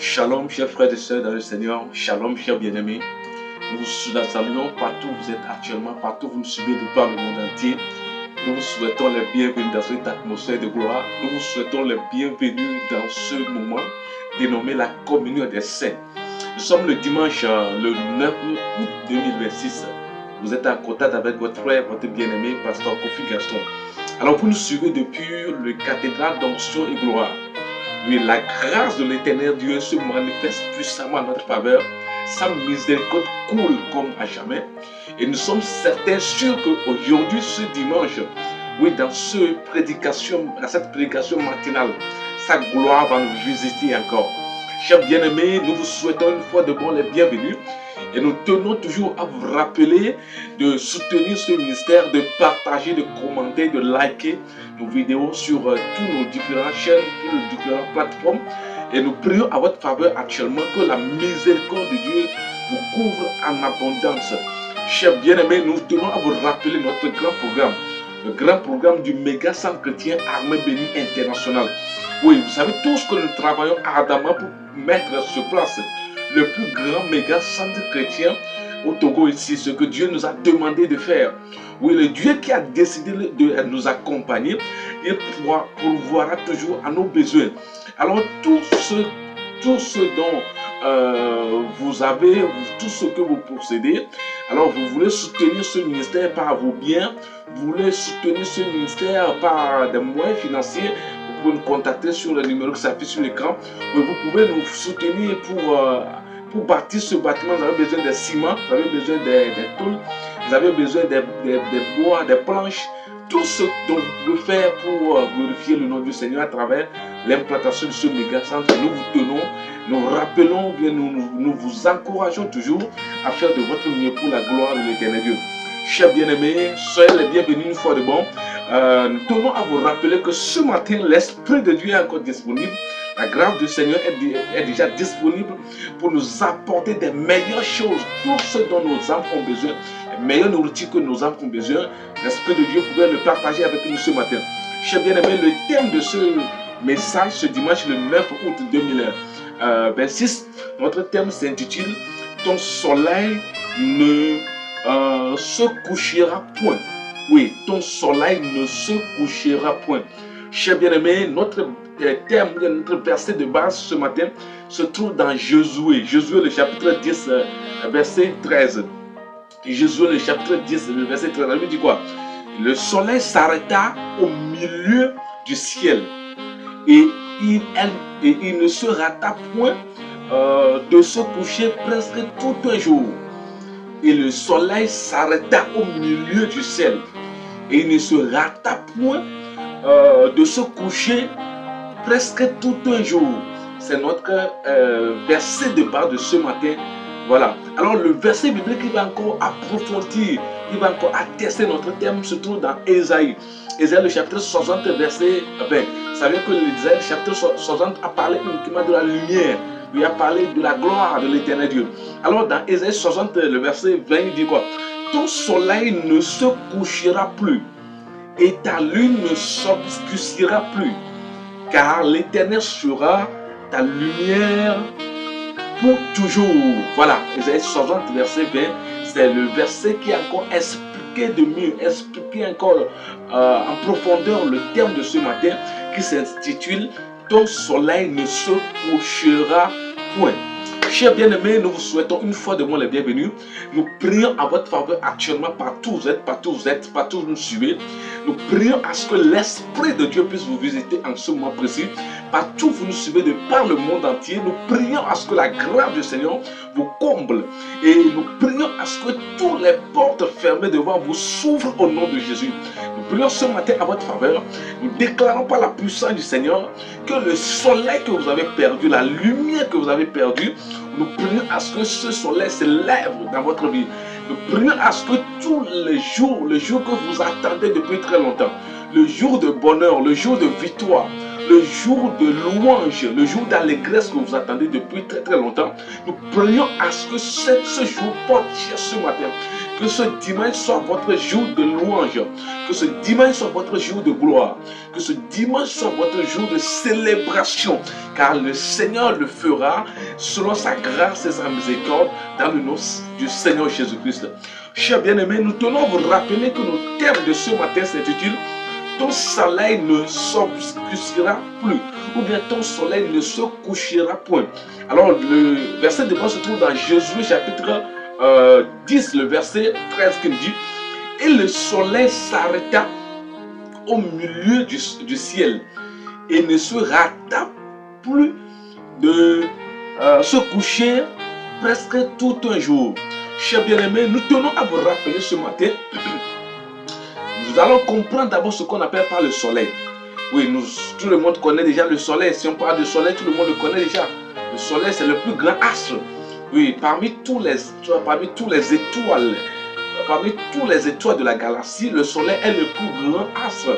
Shalom, chers frères et sœurs dans le Seigneur. Shalom, chers bien-aimés. Nous vous saluons partout où vous êtes actuellement, partout où vous nous suivez de par le monde entier. Nous vous souhaitons les bienvenus dans cette atmosphère de gloire. Nous vous souhaitons les bienvenus dans ce moment dénommé la communion des saints. Nous sommes le dimanche, le 9 août 2026. Vous êtes en contact avec votre frère, votre bien-aimé, pasteur Kofi Gaston. Alors, vous nous suivez depuis le cathédrale d'onction et gloire. Oui, la grâce de l'éternel Dieu se manifeste puissamment en notre faveur. Sa miséricorde coule comme à jamais. Et nous sommes certains sûrs qu'aujourd'hui, ce dimanche, oui, dans cette prédication matinale, sa gloire va nous visiter encore. Chers bien-aimés, nous vous souhaitons une fois de bon les bienvenus. Et nous tenons toujours à vous rappeler de soutenir ce ministère, de partager, de commenter, de liker nos vidéos sur tous nos différentes chaînes, toutes nos différentes plateformes. Et nous prions à votre faveur actuellement que la miséricorde de Dieu vous couvre en abondance. Chers bien-aimés, nous tenons à vous rappeler notre grand programme. Le grand programme du méga centre chrétien Armée Bénie International. Oui, vous savez tous que nous travaillons ardemment pour mettre sur place le plus grand méga centre chrétien au Togo ici, ce que Dieu nous a demandé de faire. Oui, le Dieu qui a décidé de nous accompagner, il pourvoira toujours à nos besoins. Alors, tout ce dont vous avez, tout ce que vous possédez, alors vous voulez soutenir ce ministère par vos biens, vous voulez soutenir ce ministère par des moyens financiers, vous pouvez nous contacter sur le numéro qui s'affiche sur l'écran. Vous pouvez nous soutenir pour bâtir ce bâtiment. Vous avez besoin de ciment, vous avez besoin des tôles, vous avez besoin des bois, des planches. Tout ce dont vous pouvez faire pour glorifier le nom du Seigneur à travers l'implantation de ce méga centre, nous vous tenons, nous rappelons, bien nous vous encourageons toujours à faire de votre mieux pour la gloire de l'éternel Dieu. Chers bien-aimés, soyez les bienvenus une fois de bon. Nous tenons à vous rappeler que ce matin, l'Esprit de Dieu est encore disponible. La grâce du Seigneur est déjà disponible pour nous apporter des meilleures choses, tout ce dont nos âmes ont besoin, les meilleures nourritures que nos âmes ont besoin. L'Esprit de Dieu pouvait le partager avec nous ce matin. Chers bien-aimés, le thème de ce message, ce dimanche, le 9 août 2026, notre thème s'intitule « Ton soleil ne se couchera point ». Oui, ton soleil ne se couchera point. Chers bien-aimés, notre thème, notre verset de base ce matin se trouve dans Josué. Josué, le chapitre 10, verset 13. Josué, le chapitre 10, le verset 13. Il dit quoi? Le soleil s'arrêta au milieu du ciel et il ne se rata point de se coucher presque tout un jour. Et le soleil s'arrêta au milieu du ciel et il ne se rata point de se coucher presque tout un jour. C'est notre verset de base de ce matin. Voilà. Alors le verset biblique qui va encore approfondir, il va encore attester notre thème, se trouve dans Ésaïe. Ésaïe le chapitre 60 verset 20. Vous savez que l'Ésaïe le chapitre 60 a parlé uniquement de la lumière. Il a parlé de la gloire de l'éternel Dieu. Alors dans Ésaïe 60 le verset 20 il dit quoi? Ton soleil ne se couchera plus et ta lune ne s'obscurcira plus, car l'Éternel sera ta lumière pour toujours. Voilà, Ésaïe 60, verset 20, c'est le verset qui a encore expliqué de mieux, expliqué encore en profondeur le thème de ce matin qui s'intitule « Ton soleil ne se couchera point ». Chers bien-aimés, nous vous souhaitons une fois de moins les bienvenus. Nous prions à votre faveur actuellement partout où vous êtes, partout où vous nous suivez. Nous prions à ce que l'Esprit de Dieu puisse vous visiter en ce moment précis. Partout où vous nous suivez de par le monde entier, nous prions à ce que la grâce du Seigneur vous comble. Et nous prions à ce que toutes les portes fermées devant vous s'ouvrent au nom de Jésus. Nous prions ce matin à votre faveur. Nous déclarons par la puissance du Seigneur que le soleil que vous avez perdu, la lumière que vous avez perdue, nous prions à ce que ce soleil se lève dans votre vie. Nous prions à ce que tous les jours, le jour que vous attendez depuis très longtemps, le jour de bonheur, le jour de victoire, le jour de louange, le jour d'allégresse que vous attendez depuis très longtemps, nous prions à ce que ce jour porte ce matin, Que ce dimanche soit votre jour de louange. Que ce dimanche soit votre jour de gloire. Que ce dimanche soit votre jour de célébration. Car le Seigneur le fera selon sa grâce et sa miséricorde dans le nom du Seigneur Jésus-Christ. Chers bien-aimés, nous tenons à vous rappeler que notre thème de ce matin s'intitule « Ton soleil ne s'obscurcira plus » ou bien « Ton soleil ne se couchera point ». Alors, le verset de base se trouve dans Josué chapitre 10, le verset 13 qui nous dit « Et le soleil s'arrêta au milieu du ciel et ne se rata plus de se coucher presque tout un jour. » Chers bien-aimés, nous tenons à vous rappeler ce matin, nous allons comprendre d'abord ce qu'on appelle par le soleil. Oui, tout le monde connaît déjà le soleil. Si on parle de soleil, tout le monde le connaît déjà. Le soleil, c'est le plus grand astre. Oui, parmi tous les étoiles de la galaxie, le soleil est le plus grand astre.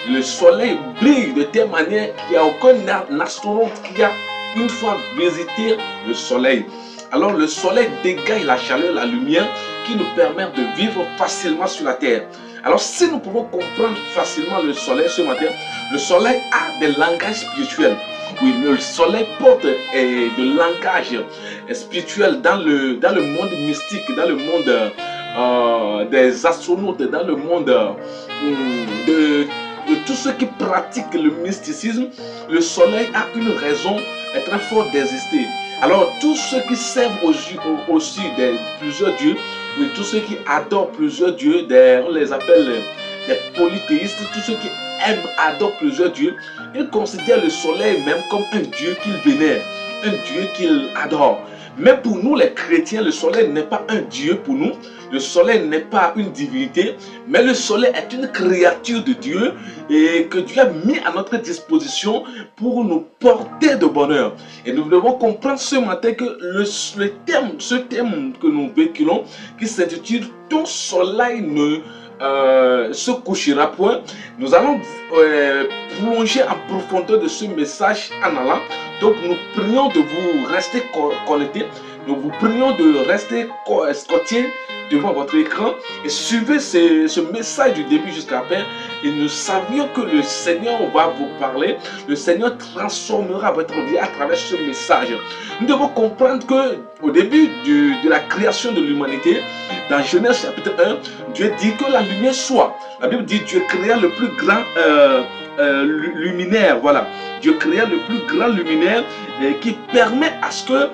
Le soleil brille de telle manière qu'il n'y a aucun astronaute qui a une fois visité le soleil. Alors le soleil dégage la chaleur, la lumière qui nous permet de vivre facilement sur la terre. Alors si nous pouvons comprendre facilement le soleil ce matin, le soleil a des langages spirituels. Oui, le soleil porte de langage spirituel dans le monde mystique, dans le monde des astronautes, dans le monde de tous ceux qui pratiquent le mysticisme. Le soleil a une raison très forte d'exister. Alors, tous ceux qui servent aussi plusieurs dieux, oui, tous ceux qui adorent plusieurs dieux, on les appelle des polythéistes, tous ceux qui adorent plusieurs dieux, ils considèrent le soleil même comme un dieu qu'ils vénèrent, un dieu qu'ils adorent. Mais pour nous les chrétiens, le soleil n'est pas un dieu pour nous, le soleil n'est pas une divinité, mais le soleil est une créature de Dieu et que Dieu a mis à notre disposition pour nous porter de bonheur. Et nous devons comprendre ce matin que ce thème que nous véhiculons, qui s'intitule « Ton soleil ne se couchera point », nous allons plonger en profondeur de ce message en allant. Donc nous prions de vous rester connectés, nous vous prions de rester scotchés devant votre écran et suivez ce message du début jusqu'à la fin. Et nous savions que le Seigneur va vous parler, le Seigneur transformera votre vie à travers ce message. Nous devons comprendre que au début de la création de l'humanité, dans Genèse chapitre 1, Dieu dit que la lumière soit. La Bible dit Dieu créa le plus grand luminaire, voilà. Dieu créa le plus grand luminaire qui permet à ce que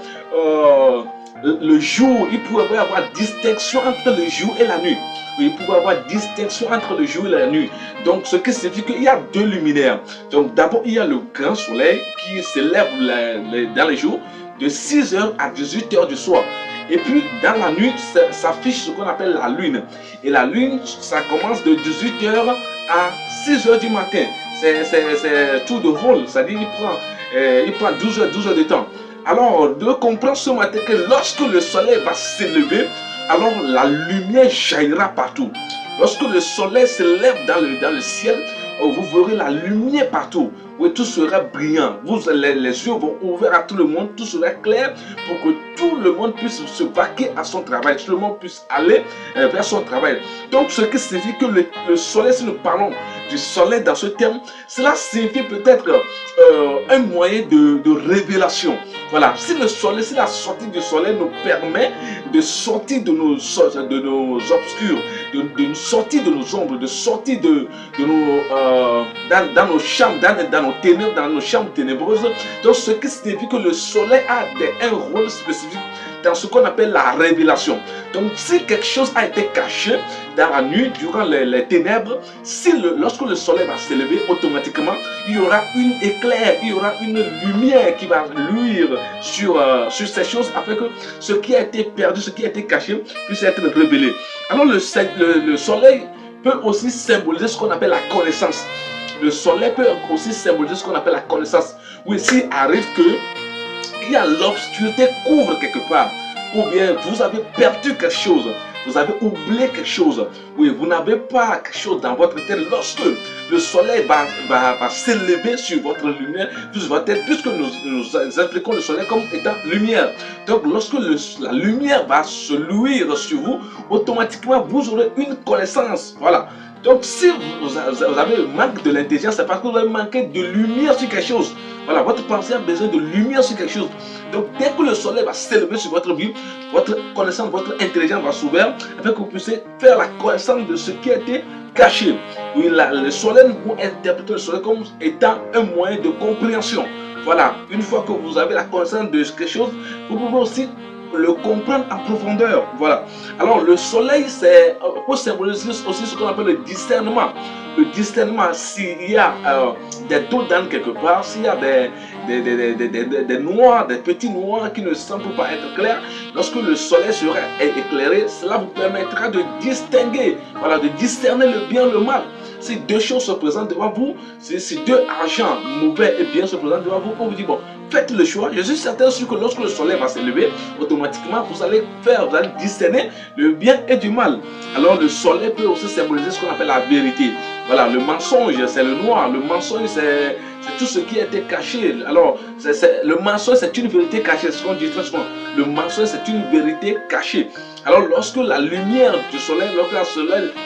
le jour, il pouvait y avoir distinction entre le jour et la nuit. Il pouvait y avoir distinction entre le jour et la nuit. Donc, ce qui signifie qu'il y a deux luminaires. Donc, d'abord, il y a le grand soleil qui s'élève dans les jours de 6h à 18h du soir. Et puis, dans la nuit, s'affiche ce qu'on appelle la lune. Et la lune, ça commence de 18h à 6h du matin. C'est tout de rôle. C'est-à-dire il prend 12 heures de temps. Alors, de comprendre ce matin que lorsque le soleil va s'élever, alors la lumière jaillira partout. Lorsque le soleil s'élève dans le ciel, vous verrez la lumière partout. Oui, tout sera brillant. Les yeux vont ouverts à tout le monde. Tout sera clair pour que tout le monde puisse se vaquer à son travail. Tout le monde puisse aller vers son travail. Donc, ce qui signifie que le soleil, si nous parlons du soleil dans ce terme, cela signifie peut-être un moyen de révélation. Voilà, si la sortie du soleil nous permet de sortir de nos obscurs, de sortir de nos ombres, de sortir dans nos chambres, dans nos ténèbres, dans nos chambres ténébreuses. Donc, ce qui signifie que le soleil a un rôle spécifique dans ce qu'on appelle la révélation. Donc, si quelque chose a été caché dans la nuit, durant les ténèbres, lorsque le soleil va s'élever, automatiquement, il y aura une éclair, il y aura une lumière qui va luire sur ces choses afin que ce qui a été perdu, ce qui a été caché, puisse être révélé. Alors, le soleil peut aussi symboliser ce qu'on appelle la connaissance. Le soleil peut aussi symboliser ce qu'on appelle la connaissance. Oui, s'il arrive que il y a l'obscurité couvre quelque part, ou bien vous avez perdu quelque chose, vous avez oublié quelque chose. Oui, vous n'avez pas quelque chose dans votre tête. Lorsque le soleil va s'élever sur votre lumière, sur votre tête, puisque nous impliquons le soleil comme étant lumière. Donc, lorsque la lumière va se luire sur vous, automatiquement, vous aurez une connaissance. Voilà. Donc, si vous avez le manque de l'intelligence, c'est parce que vous avez manqué de lumière sur quelque chose. Voilà, votre pensée a besoin de lumière sur quelque chose. Donc, dès que le soleil va s'élever sur votre vie, votre connaissance, votre intelligence va s'ouvrir, afin que vous puissiez faire la connaissance de ce qui a été caché. Oui, le soleil, vous interprétez le soleil comme étant un moyen de compréhension. Voilà, une fois que vous avez la connaissance de quelque chose, vous pouvez aussi le comprendre en profondeur. Voilà. Alors, le soleil, c'est pour symboliser aussi ce qu'on appelle le discernement. Le discernement, s'il y a des dos d'âne quelque part, s'il y a des noirs, des petits noirs qui ne semblent pas être clairs, lorsque le soleil sera éclairé, cela vous permettra de distinguer, voilà, de discerner le bien et le mal. Si deux choses se présentent devant vous, si deux argents mauvais et bien se présentent devant vous, on vous dit, bon, faites le choix. Je suis certain sûr que lorsque le soleil va s'élever, automatiquement, vous allez discerner le bien et du mal. Alors, le soleil peut aussi symboliser ce qu'on appelle la vérité. Voilà, le mensonge, c'est le noir. Le mensonge, c'est tout ce qui a été caché. Alors, le mensonge, c'est une vérité cachée. Ce qu'on dit très souvent. Le mensonge, c'est une vérité cachée. Alors, lorsque la lumière du soleil, lorsque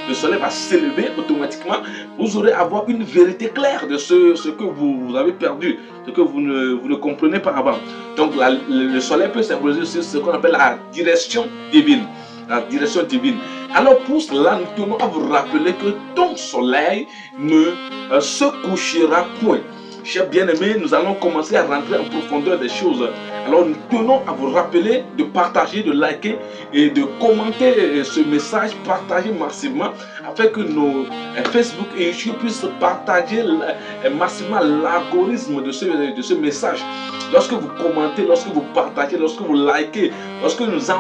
le soleil va s'élever, automatiquement, vous aurez à avoir une vérité claire de ce que vous avez perdu, ce que vous ne comprenez pas avant. Donc, le soleil peut symboliser aussi ce qu'on appelle la direction divine. La direction divine. Alors, pour cela, nous tenons à vous rappeler que ton soleil ne se couchera point. Chers bien-aimés, nous allons commencer à rentrer en profondeur des choses. Alors, nous tenons à vous rappeler de partager, de liker et de commenter ce message, partager massivement afin que nos Facebook et YouTube puissent partager massivement l'algorithme de ce message. Lorsque vous commentez, lorsque vous partagez, lorsque vous likez, lorsque vous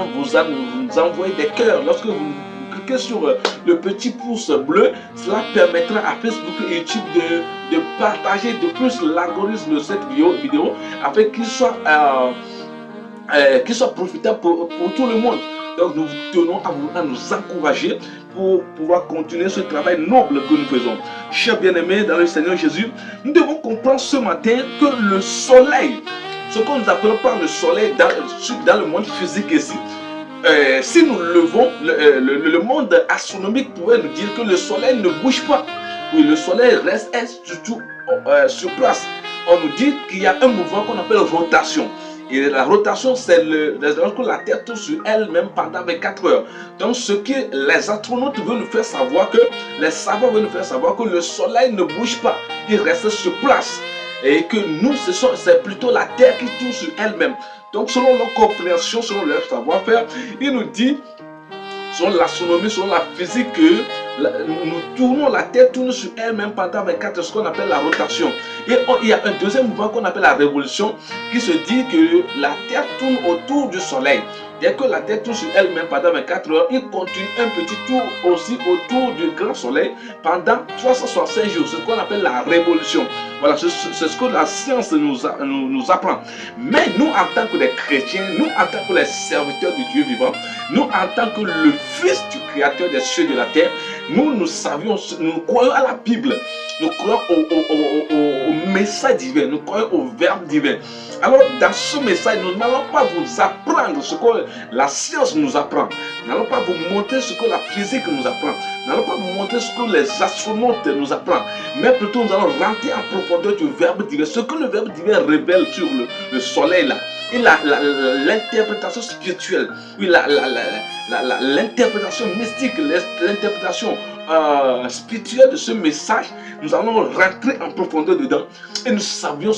envoyez des cœurs, lorsque vous cliquez sur le petit pouce bleu, cela permettra à Facebook et YouTube de partager de plus l'algorithme de cette vidéo afin qu'il soit profitable pour tout le monde. Donc nous tenons à nous encourager pour pouvoir continuer ce travail noble que nous faisons. Chers bien-aimés dans le Seigneur Jésus, nous devons comprendre ce matin que le soleil, ce qu'on nous appelle par le soleil dans le monde physique ici, si nous levons, le monde astronomique pourrait nous dire que le soleil ne bouge pas. Oui, le soleil reste surtout sur place. On nous dit qu'il y a un mouvement qu'on appelle rotation. Et la rotation, c'est lorsque la Terre tourne sur elle-même pendant 24 heures. Donc, ce que les astronautes veulent nous faire savoir, les savants veulent nous faire savoir que le soleil ne bouge pas. Il reste sur place. Et que nous, c'est plutôt la Terre qui tourne sur elle-même. Donc, selon leur compréhension, selon leur savoir-faire, il nous dit, selon l'astronomie, selon la physique, que nous tournons, la Terre tourne sur elle-même pendant 24 heures, ce qu'on appelle la rotation. Et il y a un deuxième mouvement qu'on appelle la révolution, qui se dit que la Terre tourne autour du Soleil. Dès que la Terre tourne sur elle-même pendant 24 heures, il continue un petit tour aussi autour du grand Soleil pendant 365 jours, ce qu'on appelle la révolution. Voilà, c'est ce que la science nous apprend. Mais nous, en tant que des chrétiens, nous, en tant que les serviteurs du Dieu vivant, nous, en tant que le Fils du Créateur des cieux et de la terre, nous savions, nous croyons à la Bible, nous croyons au message divin, nous croyons au verbe divin. Alors, dans ce message, nous n'allons pas vous apprendre ce que la science nous apprend. Nous n'allons pas vous montrer ce que la physique nous apprend. Nous n'allons pas vous montrer ce que les astronautes nous apprennent. Mais plutôt, nous allons rentrer en profondeur du verbe divin. Ce que le verbe divin révèle sur le soleil là. Et l'interprétation spirituelle. Oui, l'interprétation mystique, l'interprétation spirituelle de ce message, nous allons rentrer en profondeur dedans et nous sommes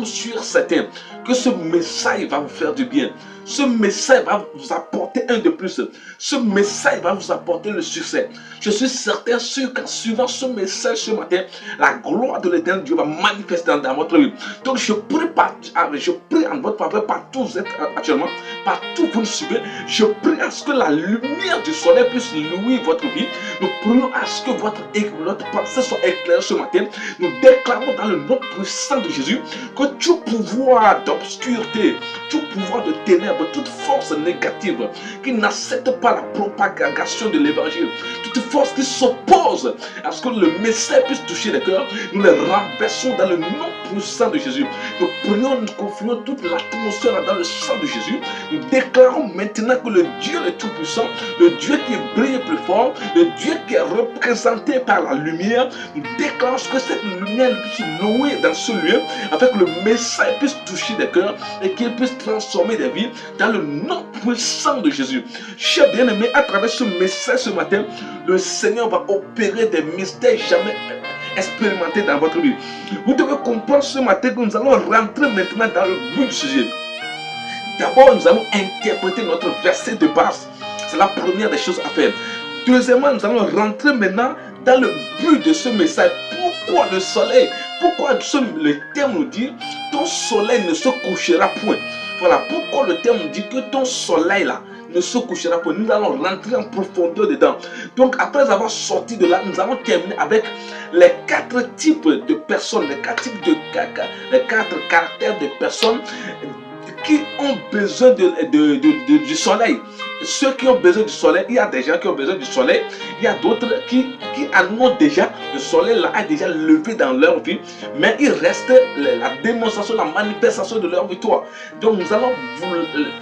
sûrs certains que ce message va vous faire du bien. Ce message va vous apporter un de plus. Ce message va vous apporter le succès. Je suis certain qu'en suivant ce message ce matin, la gloire de l'Éternel Dieu va manifester dans votre vie. Donc je prie en votre faveur partout où vous êtes actuellement, partout où vous nous suivez. Je prie à ce que la lumière du soleil puisse louer votre vie. Nous prions à ce que votre pensée soit éclairée ce matin. Nous déclarons dans le nom puissant de Jésus que tout pouvoir d'obscurité, tout pouvoir de ténèbres, ténèbres, toute force négative qui n'accepte pas la propagation de l'évangile, toute force qui s'oppose à ce que le message puisse toucher les cœurs, nous les renversons dans le nom puissant de Jésus. Nous prenons, nous confions toute l'atmosphère dans le sang de Jésus. Nous déclarons maintenant que le Dieu le Tout-Puissant, le Dieu qui brille plus fort, le Dieu qui est représenté par la lumière, nous déclarons que cette lumière puisse louer dans ce lieu, afin que le message puisse toucher des cœurs et qu'il puisse transformer des vies dans le nom puissant de Jésus. Chers bien-aimés, à travers ce message ce matin, le Seigneur va opérer des mystères jamais expérimentés dans votre vie. Vous devez comprendre ce matin que nous allons rentrer maintenant dans le but du sujet. D'abord, nous allons interpréter notre verset de base. C'est la première des choses à faire. Deuxièmement, nous allons rentrer maintenant dans le but de ce message. Pourquoi le soleil? Pourquoi le terme nous dit ton soleil ne se couchera point? Voilà pourquoi le terme nous dit que ton soleil là ne se couchera point. Nous allons rentrer en profondeur dedans. Donc après avoir sorti de là, nous allons terminer avec les 4 types de personnes, les 4 caractères de personnes qui ont besoin du soleil. Ceux qui ont besoin du soleil, il y a des gens qui ont besoin du soleil, il y a d'autres qui en ont déjà, le soleil là a déjà levé dans leur vie, mais il reste la démonstration, la manifestation de leur victoire. Donc nous allons vous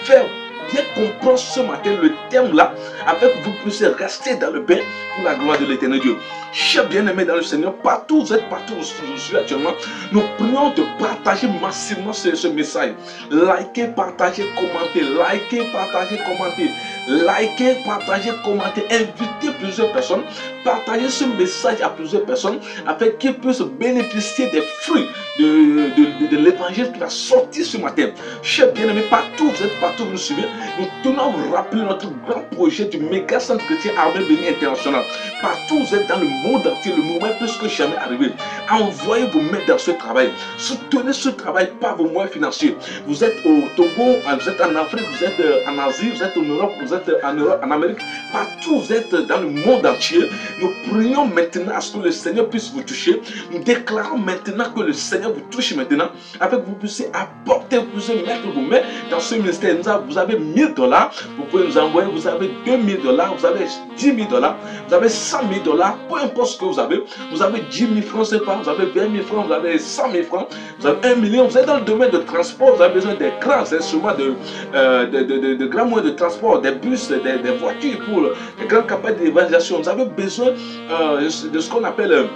faire bien comprendre ce matin le terme là, afin que vous puissiez rester dans le bain pour la gloire de l'éternel Dieu. Chers bien-aimés dans le Seigneur, partout où vous êtes, partout où je suis actuellement, nous prions de partager massivement ce message. Likez, partagez, commentez. Likez, partagez, commentez. Likez, partagez, commentez. Invitez plusieurs personnes. Partagez ce message à plusieurs personnes afin qu'ils puissent bénéficier des fruits de l'évangile qui va sortir ce matin. Chers bien-aimés, partout où vous êtes, partout où vous nous suivez, nous tenons à vous rappeler notre grand projet du méga centre chrétien Armée Bénie International. Partout où vous êtes dans le monde entier, le moment est plus que jamais arrivé. Envoyez vos mains dans ce travail. Soutenez ce travail par vos moyens financiers. Vous êtes au Togo, vous êtes en Afrique, vous êtes en Asie, vous êtes en Europe, vous êtes en Amérique. Partout où vous êtes dans le monde entier, nous prions maintenant à ce que le Seigneur puisse vous toucher. Nous déclarons maintenant que le Seigneur vous touche maintenant, afin que vous puissiez apporter, vous puissiez mettre vos mains dans ce ministère. Vous avez $1000, vous pouvez nous envoyer, vous avez $2000, vous avez $10 000, vous avez $100 000, peu importe ce que vous avez 10 000 francs, c'est pas, vous avez 20 000 francs, vous avez 100 000 francs, vous avez 1 million, vous êtes dans le domaine de transport, vous avez besoin des grands instruments, de grands moyens de transport, des bus, des voitures pour les grandes campagnes d'évangélisation, vous avez besoin de ce qu'on appelle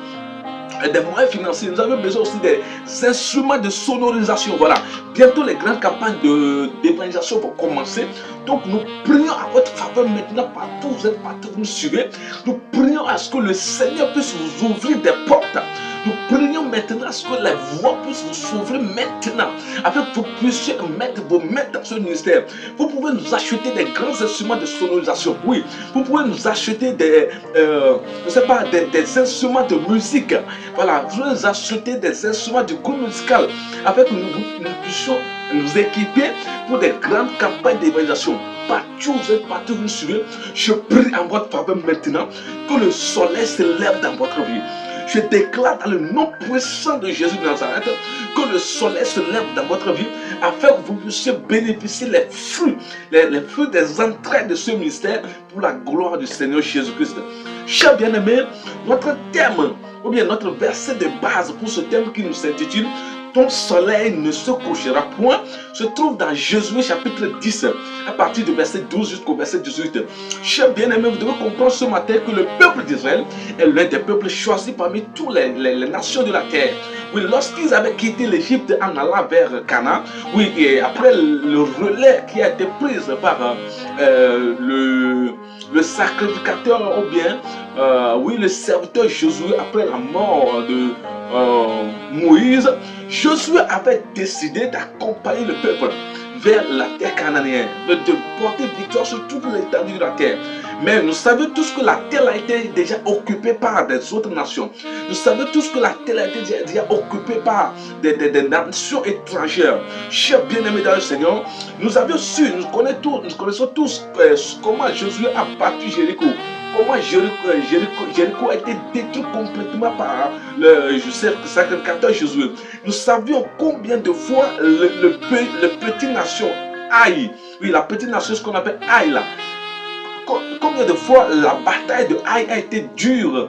des moyens financiers, nous avons besoin aussi des instruments de sonorisation. Voilà, bientôt les grandes campagnes d'évangélisation vont commencer. Donc nous prions à votre faveur maintenant, partout où vous êtes, partout où vous nous suivez. Nous prions à ce que le Seigneur puisse vous ouvrir des portes. Nous prions maintenant à ce que les voies puissent vous s'ouvrir maintenant, afin que vous puissiez mettre vos mains dans ce ministère. Vous pouvez nous acheter des grands instruments de sonorisation. Oui, vous pouvez nous acheter des instruments de musique. Voilà, vous pouvez nous acheter des instruments de groupe musical, afin que nous puissions nous équiper pour des grandes campagnes d'évangélisation. Partout où vous êtes, partout où vous nous suivez, je prie en votre faveur maintenant que le soleil se lève dans votre vie. Je déclare dans le nom puissant de Jésus de Nazareth que le soleil se lève dans votre vie, afin que vous puissiez bénéficier les fruits des entrailles de ce ministère pour la gloire du Seigneur Jésus-Christ. Chers bien-aimés, notre thème, ou bien notre verset de base pour ce thème qui nous s'intitule ton soleil ne se couchera point, se trouve dans Josué chapitre 10, à partir du verset 12 jusqu'au verset 18. Chers bien-aimés, vous devez comprendre ce matin que le peuple d'Israël est l'un des peuples choisis parmi toutes les nations de la terre. Oui, lorsqu'ils avaient quitté l'Égypte en allant vers Canaan, oui, et après le relais qui a été pris par le sacrificateur, ou bien oui, le serviteur Josué, après la mort de Moïse, Josué avait décidé d'accompagner le peuple vers la terre cananéenne, de porter victoire sur toute l'étendue de la terre. Mais nous savons tous que la terre a été déjà occupée par des autres nations. Nous savons tous que la terre a été déjà occupée par des nations étrangères. Chers bien-aimés dans le Seigneur, nous connaissons tous comment Josué a battu Jéricho. Comment Jéricho a été détruit complètement par le sacrificateur Josué. Nous savions combien de fois le petit nation Haï Oui, la petite nation, ce qu'on appelle Aïe là. Combien de fois la bataille de Aïe a été dure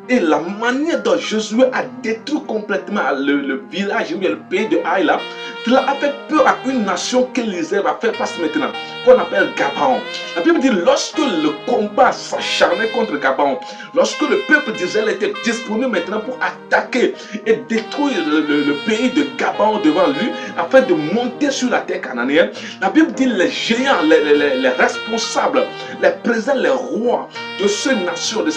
et la manière dont Josué a détruit complètement le village ou le pays de Aïe là, cela a fait peur à une nation qu'Élisée va faire face maintenant, qu'on appelle Gabaon. La Bible dit, lorsque le combat s'acharnait contre Gabaon, lorsque le peuple d'Israël était disponible maintenant pour attaquer et détruire le pays de Gabaon devant lui, afin de monter sur la terre cananéenne, la Bible dit, les géants, les responsables, les présidents, les rois de cette nation, de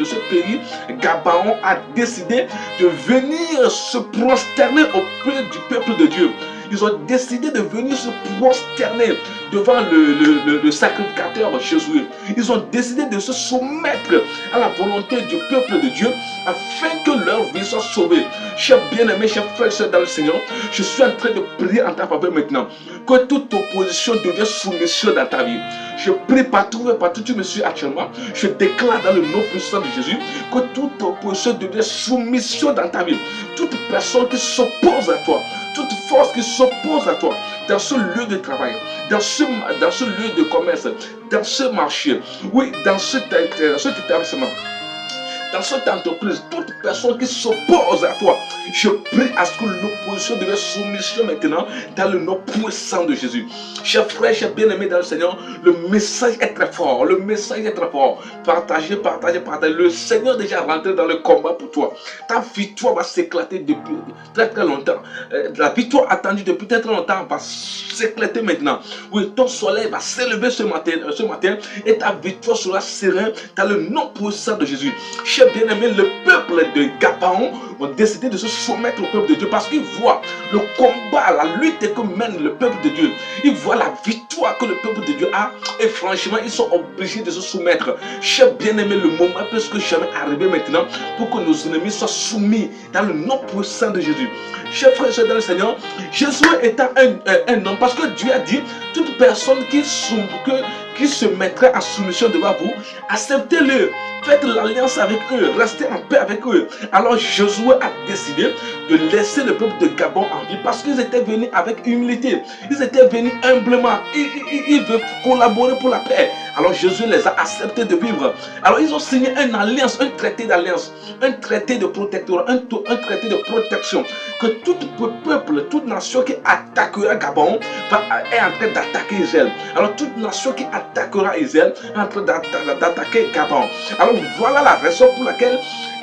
ce pays, Gabaon a décidé de venir se prosterner auprès du peuple de Dieu. Ils ont décidé de venir se prosterner devant le sacrificateur Josué. Ils ont décidé de se soumettre à la volonté du peuple de Dieu afin que leur vie soit sauvée. Chers bien-aimés, chers frères et sœurs dans le Seigneur, je suis en train de prier en ta faveur maintenant. Que toute opposition devienne soumission dans ta vie. Je prie partout où tu me suis actuellement. Je déclare dans le nom puissant de Jésus que toute opposition devienne soumission dans ta vie. Toute personne qui s'oppose à toi, toute force qui s'oppose à toi, dans ce lieu de travail, dans ce lieu de commerce, dans ce marché, oui, dans cet établissement, dans cette entreprise, toute personne qui s'oppose à toi, je prie à ce que l'opposition devienne soumission maintenant dans le nom puissant de Jésus. Chers frères, chers bien-aimés dans le Seigneur, le message est très fort. Le message est très fort. Partagez. Le Seigneur est déjà rentré dans le combat pour toi. Ta victoire va s'éclater depuis très très longtemps. La victoire attendue depuis très très longtemps va s'éclater maintenant. Oui, ton soleil va s'élever ce matin et ta victoire sera sereine dans le nom puissant de Jésus. Chers bien-aimés, le peuple de Gabaon ont décidé de se soumettre au peuple de Dieu parce qu'ils voient le combat, la lutte que mène le peuple de Dieu. Ils voient la victoire que le peuple de Dieu a et franchement, ils sont obligés de se soumettre. Chers bien-aimés, le moment est plus que jamais arrivé maintenant pour que nos ennemis soient soumis dans le nom puissant de Jésus. Chers frères et sœurs dans le Seigneur, Jésus étant un homme, parce que Dieu a dit, toute personne qui se mettrait en soumission devant vous, acceptez-le. Faites l'alliance avec eux, restez en paix avec eux. Alors Josué a décidé de laisser le peuple de Gabon en vie parce qu'ils étaient venus avec humilité. Ils étaient venus humblement. Ils veulent collaborer pour la paix. Alors Josué les a acceptés de vivre. Alors ils ont signé une alliance, un traité d'alliance, un traité de protecteur, un traité de protection. Que tout peuple, toute nation qui attaquera Gabon est en train d'attaquer Israël. Alors toute nation qui attaquera Israël est en train d'attaquer Gabon. Alors voilà la raison pour laquelle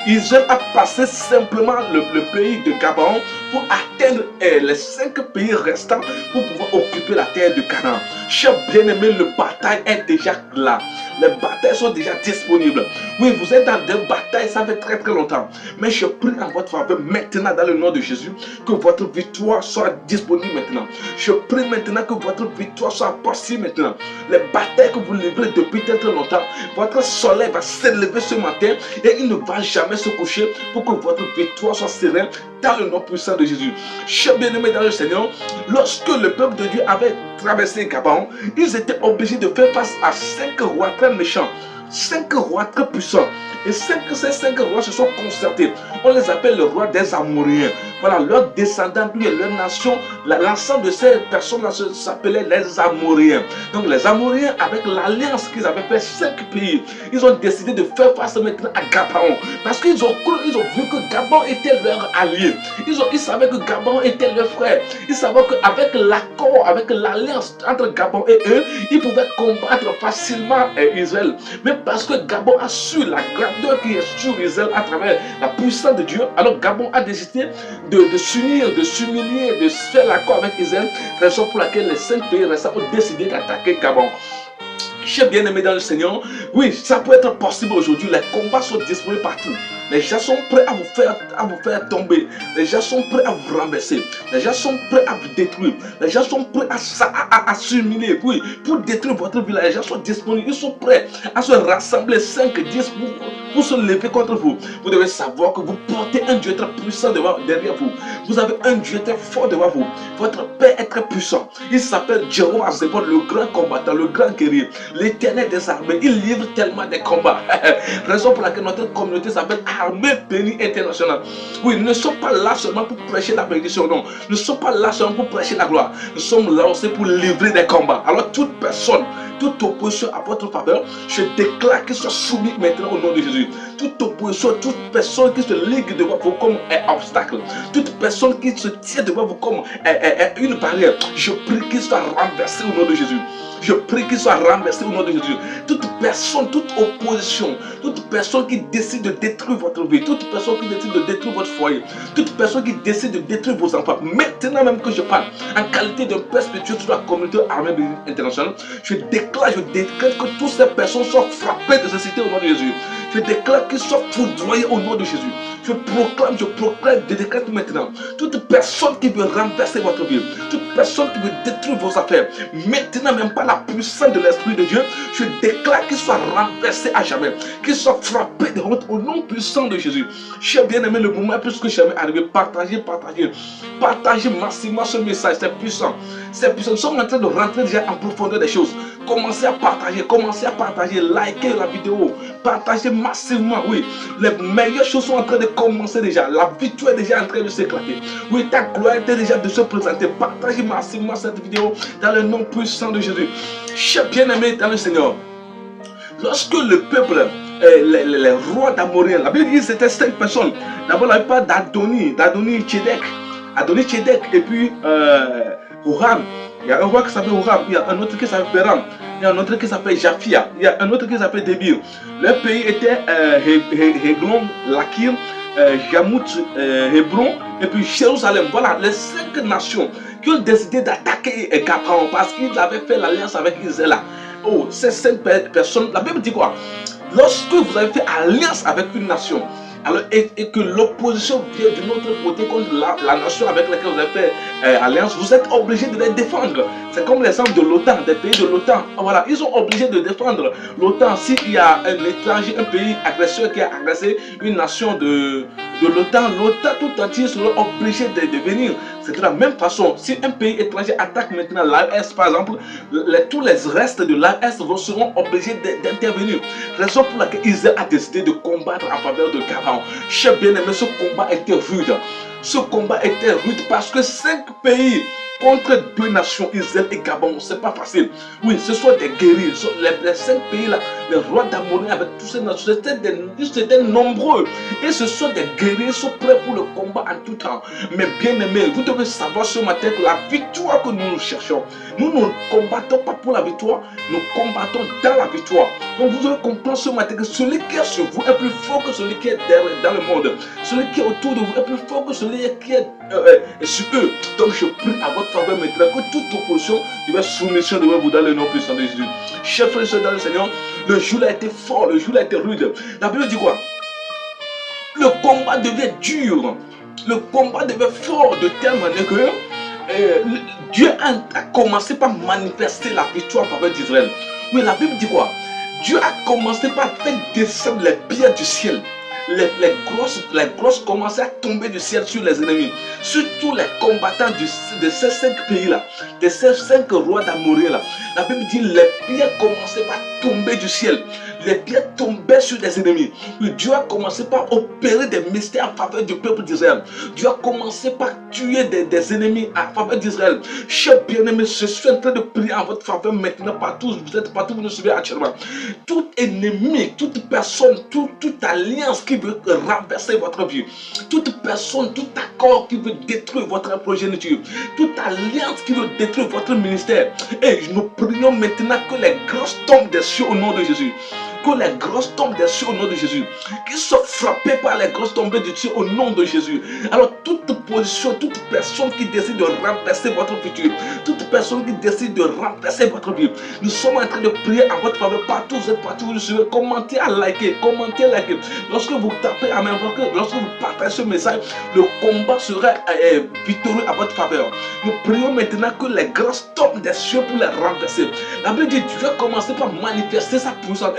Israël a passé simplement le pays de Gabon pour atteindre les 5 pays restants pour pouvoir occuper la terre de Canaan. Chers bien-aimés, le bataille est déjà là. Les batailles sont déjà disponibles. Oui, vous êtes dans des batailles, ça fait très très longtemps. Mais je prie en votre faveur maintenant dans le nom de Jésus que votre victoire soit disponible maintenant. Je prie maintenant que votre victoire soit possible maintenant. Les batailles que vous livrez depuis très très longtemps, votre soleil va s'élever ce matin et il ne va jamais se coucher pour que votre victoire soit sereine dans le nom puissant de Jésus. Chers bien-aimés dans le Seigneur, lorsque le peuple de Dieu avait traversé Gabon, ils étaient obligés de faire face à 5 rois très méchants, 5 rois très puissants. Et ces 5 rois se sont concertés. On les appelle le roi des Amoréens. Voilà, leurs descendants, lui et leur nation, l'ensemble de ces personnes-là s'appelaient les Amoréens. Donc les Amoréens, avec l'alliance qu'ils avaient fait 5 pays, ils ont décidé de faire face maintenant à Gabon. Parce qu'ils ont vu que Gabon était leur allié. Ils savaient que Gabon était leur frère. Ils savaient qu'avec l'accord, avec l'alliance entre Gabon et eux, ils pouvaient combattre facilement Israël. Mais parce que Gabon a su la grandeur qui est sur Israël à travers la puissance de Dieu, alors Gabon a décidé de s'unir, de s'humilier, de se faire l'accord avec Israël, raison pour laquelle les 5 pays restants ont décidé d'attaquer Gabon. Chers bien-aimés dans le Seigneur, oui, ça peut être possible aujourd'hui. Les combats sont disponibles partout. Les gens sont prêts à vous faire tomber. Les gens sont prêts à vous renverser. Les gens sont prêts à vous détruire. Les gens sont prêts à s'humilier. Oui, pour détruire votre village. Les gens sont disponibles. Ils sont prêts à se rassembler 5, 10 pour se lever contre vous. Vous devez savoir que vous portez un Dieu très puissant derrière vous. Vous avez un Dieu très fort devant vous. Votre Père est très puissant. Il s'appelle Jéhovah Zébon, le grand combattant, le grand guerrier, l'Éternel des armées. Il livre tellement de combats. Raison pour laquelle notre communauté s'appelle armée bénie internationale. Oui, nous ne sommes pas là seulement pour prêcher la bénédiction, non. Nous ne sommes pas là seulement pour prêcher la gloire. Nous sommes là aussi pour livrer des combats. Alors toute personne, toute opposition à votre faveur, je déclare qu'il soit soumis maintenant au nom de Jésus. Toute opposition, toute personne qui se ligue devant vous comme un obstacle, toute personne qui se tient devant vous comme une barrière, je prie qu'il soit renversé au nom de Jésus. Je prie qu'il soit renversé au nom de Jésus. Toute personne, toute opposition, toute personne qui décide de détruire votre vie, toute personne qui décide de détruire votre foyer, toute personne qui décide de détruire vos enfants, maintenant même que je parle, en qualité d'un père spirituel sur la communauté armée internationale, je déclare que toutes ces personnes soient frappées de cécité au nom de Jésus. Je déclare qu'ils soient foudroyés au nom de Jésus. Je proclame, je décrète maintenant. Toute personne qui veut renverser votre vie, toute personne qui veut détruire vos affaires, maintenant même par la puissance de l'Esprit de Dieu, je déclare qu'il soit renversé à jamais, qu'il soit frappé de honte au nom puissant de Jésus. Cher bien-aimé, le moment est plus que jamais arrivé. Partagez massivement ce message, c'est puissant. C'est puissant. Nous sommes en train de rentrer déjà en profondeur des choses. Commencez à partager, likez la vidéo, partagez massivement. Oui, les meilleures choses sont en train de commencer déjà. La victoire est déjà en train de s'éclater. Oui, ta gloire est déjà de se présenter. Partagez massivement cette vidéo dans le nom puissant de Jésus. Chers bien-aimés dans le Seigneur, lorsque le peuple, les rois d'Amorien, la Bible dit que c'était 5 personnes. D'abord, la part d'Adoni Tchédek, et puis Horam. Il y a un roi qui s'appelle Horam, il y a un autre qui s'appelle Péram, il y a un autre qui s'appelle Japhia, il y a un autre qui s'appelle Débir. Le pays était Héglon, Lakir, Jarmuth, Hébron et puis Jérusalem. Voilà les 5 nations qui ont décidé d'attaquer Gabaon parce qu'ils avaient fait l'alliance avec Israël. Oh, ces 5 personnes, la Bible dit quoi? Lorsque vous avez fait alliance avec une nation, alors, et que l'opposition vient de notre côté contre la nation avec laquelle vous avez fait alliance, vous êtes obligé de les défendre. C'est comme l'exemple de l'OTAN, des pays de l'OTAN. Voilà, ils sont obligés de défendre l'OTAN. S'il y a un étranger, un pays agresseur qui a agressé une nation de l'OTAN, l'OTAN tout entier sera obligé de venir. C'est de la même façon, si un pays étranger attaque maintenant l'AES, par exemple, tous les restes de l'AES seront obligés d'intervenir. Raison pour laquelle Israël a décidé de combattre en faveur de Gabaon. Cher bien-aimé, ce combat était rude. Ce combat était rude parce que 5 pays contre 2 nations, Israël et Gabon, c'est pas facile. Oui, ce sont des guerriers. Les 5 pays là, les rois d'Amorien avec tous ces nations, c'était nombreux. Et ce sont des guerriers, ils sont prêts pour le combat en tout temps. Mais bien aimé, vous devez savoir ce matin que la victoire que nous cherchons, nous ne combattons pas pour la victoire, nous combattons dans la victoire. Donc vous devez comprendre ce matin que celui qui est sur vous est plus fort que celui qui est dans le monde. Celui qui est autour de vous est plus fort que celui qui est sur eux. Donc je prie à votre faveur maintenant que toute opposition devait soumission devant vous dans le nom puissant de Jésus. Chers frères et sœurs dans le Seigneur, le jour a été fort, le jour a été rude. La Bible dit quoi? Le combat devait dur, le combat devait fort de telle manière que Dieu a commencé par manifester la victoire en faveur d'Israël. Oui, la Bible dit quoi? Dieu a commencé par faire descendre les pierres du ciel. Les grosses commençaient à tomber du ciel sur les ennemis. Surtout les combattants de ces 5 pays-là, de ces 5 rois d'Amorien-là. La Bible dit les pierres commençaient par tomber du ciel. Les pierres tombaient sur les ennemis. Oui, Dieu a commencé par opérer des mystères en faveur du peuple d'Israël. Dieu a commencé par tuer des ennemis en faveur d'Israël. Chers bien-aimés, je suis en train de prier en votre faveur maintenant partout. Vous êtes partout, vous nous suivez actuellement. Tout ennemi, toute personne, toute alliance qui veut renverser votre vie, toute personne, tout accord qui veut détruire votre progéniture, toute alliance qui veut détruire votre ministère. Et nous prions maintenant que les grosses tombent des cieux au nom de Jésus. Que les grosses tombent des cieux au nom de Jésus. Qu'ils soient frappés par les grosses tombées du ciel au nom de Jésus. Alors toute position, toute personne qui décide de renverser votre futur, toute personne qui décide de renverser votre vie, nous sommes en train de prier en votre faveur partout. Vous êtes partout, vous suivez. Commentez à liker, commentez à liker. Lorsque vous tapez en même temps, lorsque vous partagez ce message, le combat sera victorieux à votre faveur. Nous prions maintenant que les grosses tombent des cieux pour les renverser. La Bible dit Dieu a commencé par manifester sa puissance.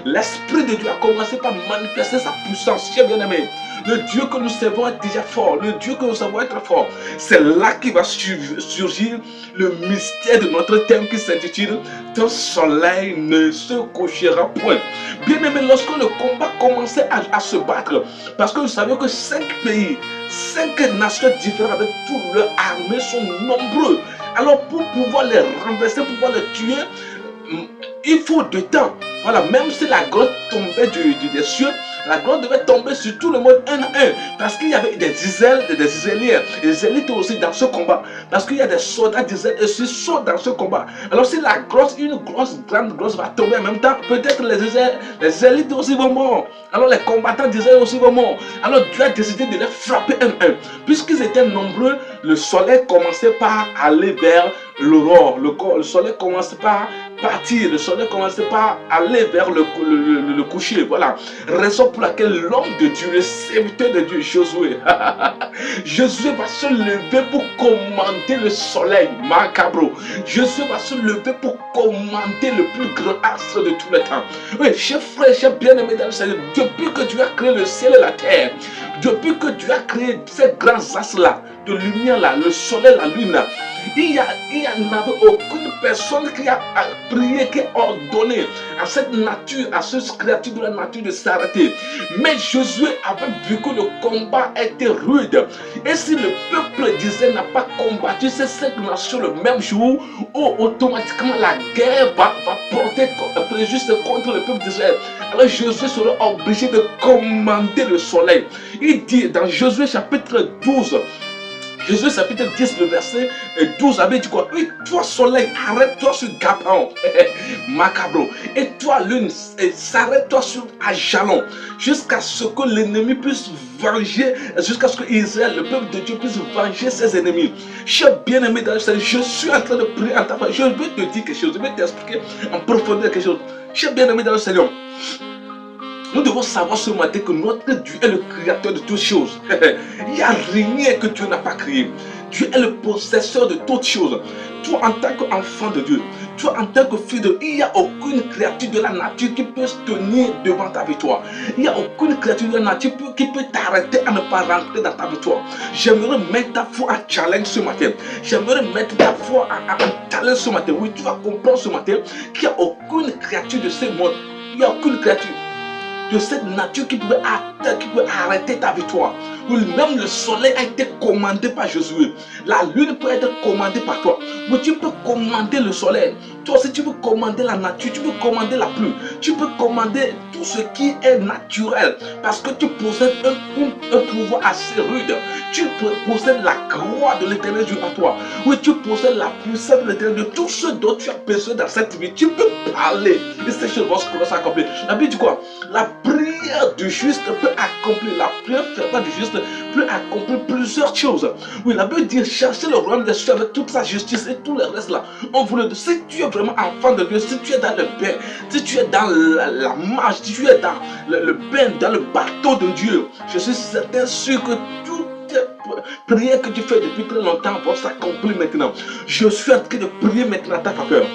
L'Esprit de Dieu a commencé par manifester sa puissance. Chers bien-aimés, Le Dieu que nous servons est déjà fort. Le Dieu que nous servons est très fort. C'est là qu'il va surgir le mystère de notre thème qui s'intitule « Ton soleil ne se couchera point ». Bien aimé, lorsque le combat commençait à se battre, parce que vous savez que 5 pays, 5 nations différentes avec toutes leurs armées sont nombreux. Alors pour pouvoir les renverser, pour pouvoir les tuer, il faut du temps. Voilà, même si la grotte tombait des cieux, la grotte devait tomber sur tout le monde un à un. Parce qu'il y avait des Israéliens. Les Israélites aussi dans ce combat. Parce qu'il y a des soldats d'Israël aussi sont dans ce combat. Alors si la grotte, une grande grotte va tomber en même temps, peut-être les Israélites aussi vont mourir. Alors les combattants d'Israël aussi vont mourir. Alors Dieu a décidé de les frapper un à un. Puisqu'ils étaient nombreux, le soleil commençait par aller vers l'aurore. Le soleil commençait par partir. Le soleil commençait par aller vers le coucher. Voilà. Raison pour laquelle l'homme de Dieu, le serviteur de Dieu, Josué, Josué va se lever pour commander le soleil. Macabro. Josué va se lever pour commander le plus grand astre de tous les temps. Oui, chers frères, chers bien-aimés dans le Seigneur, depuis que Dieu a créé le ciel et la terre, depuis que Dieu a créé ces grands astres-là, de lumière là, le soleil, la lune là, il n'y avait aucune personne qui a prié, qui a ordonné à cette nature, à cette créature de la nature de s'arrêter. Mais Josué avait vu que le combat était rude. Et si le peuple d'Israël n'a pas combattu ces 5 nations le même jour, automatiquement la guerre va porter préjudice contre le peuple d'Israël. Alors Josué sera obligé de commander le soleil. Il dit dans Josué chapitre 12, Jésus chapitre 10, le verset 12 avait dit quoi? Oui, toi soleil, arrête-toi sur Gabaon, Macabro. Et toi lune, s'arrête-toi sur Ajalon, jusqu'à ce que l'ennemi puisse venger, jusqu'à ce que Israël, le peuple de Dieu, puisse venger ses ennemis. Cher bien-aimé dans le Seigneur, je suis en train de prier en ta faveur. Je vais te dire quelque chose, je vais t'expliquer en profondeur quelque chose. Cher bien-aimé dans le Seigneur, nous devons savoir ce matin que notre Dieu est le créateur de toutes choses. Il n'y a rien que Dieu n'a pas créé. Dieu est le possesseur de toutes choses. Toi, en tant qu'enfant de Dieu, toi, en tant que fils de Dieu, il n'y a aucune créature de la nature qui peut se tenir devant ta victoire. Il n'y a aucune créature de la nature qui peut t'arrêter à ne pas rentrer dans ta victoire. J'aimerais mettre ta foi en challenge ce matin. J'aimerais mettre ta foi en challenge ce matin. Oui, tu vas comprendre ce matin qu'il n'y a aucune créature de ce monde. Il n'y a aucune créature de cette nature qui peut arrêter ta victoire. Même le soleil a été commandé par Josué. La lune peut être commandée par toi. Mais tu peux commander le soleil. Toi aussi tu peux commander la nature, tu peux commander la pluie, tu peux commander tout ce qui est naturel. Parce que tu possèdes un pouvoir assez rude. Tu possèdes la gloire de l'Éternel Dieu en toi. Oui, tu possèdes la puissance de l'Éternel Dieu. Tout ce dont tu as besoin dans cette vie, tu peux parler. Et ces choses vont s'accomplir. La Bible dit quoi? La prière du juste peut accomplir. La prière fervente du juste peut accomplir plusieurs choses. Oui, la Bible dit chercher le royaume des cieux avec toute sa justice et tout le reste là. On voulait dire, si tu es vraiment enfant de Dieu, si tu es dans le bain, si tu es dans la marche, si tu es dans le bain, dans le bateau de Dieu, je suis certain sûr que tout prière que tu fais depuis très longtemps va s'accomplir maintenant. Je suis en train de prier maintenant à ta faveur.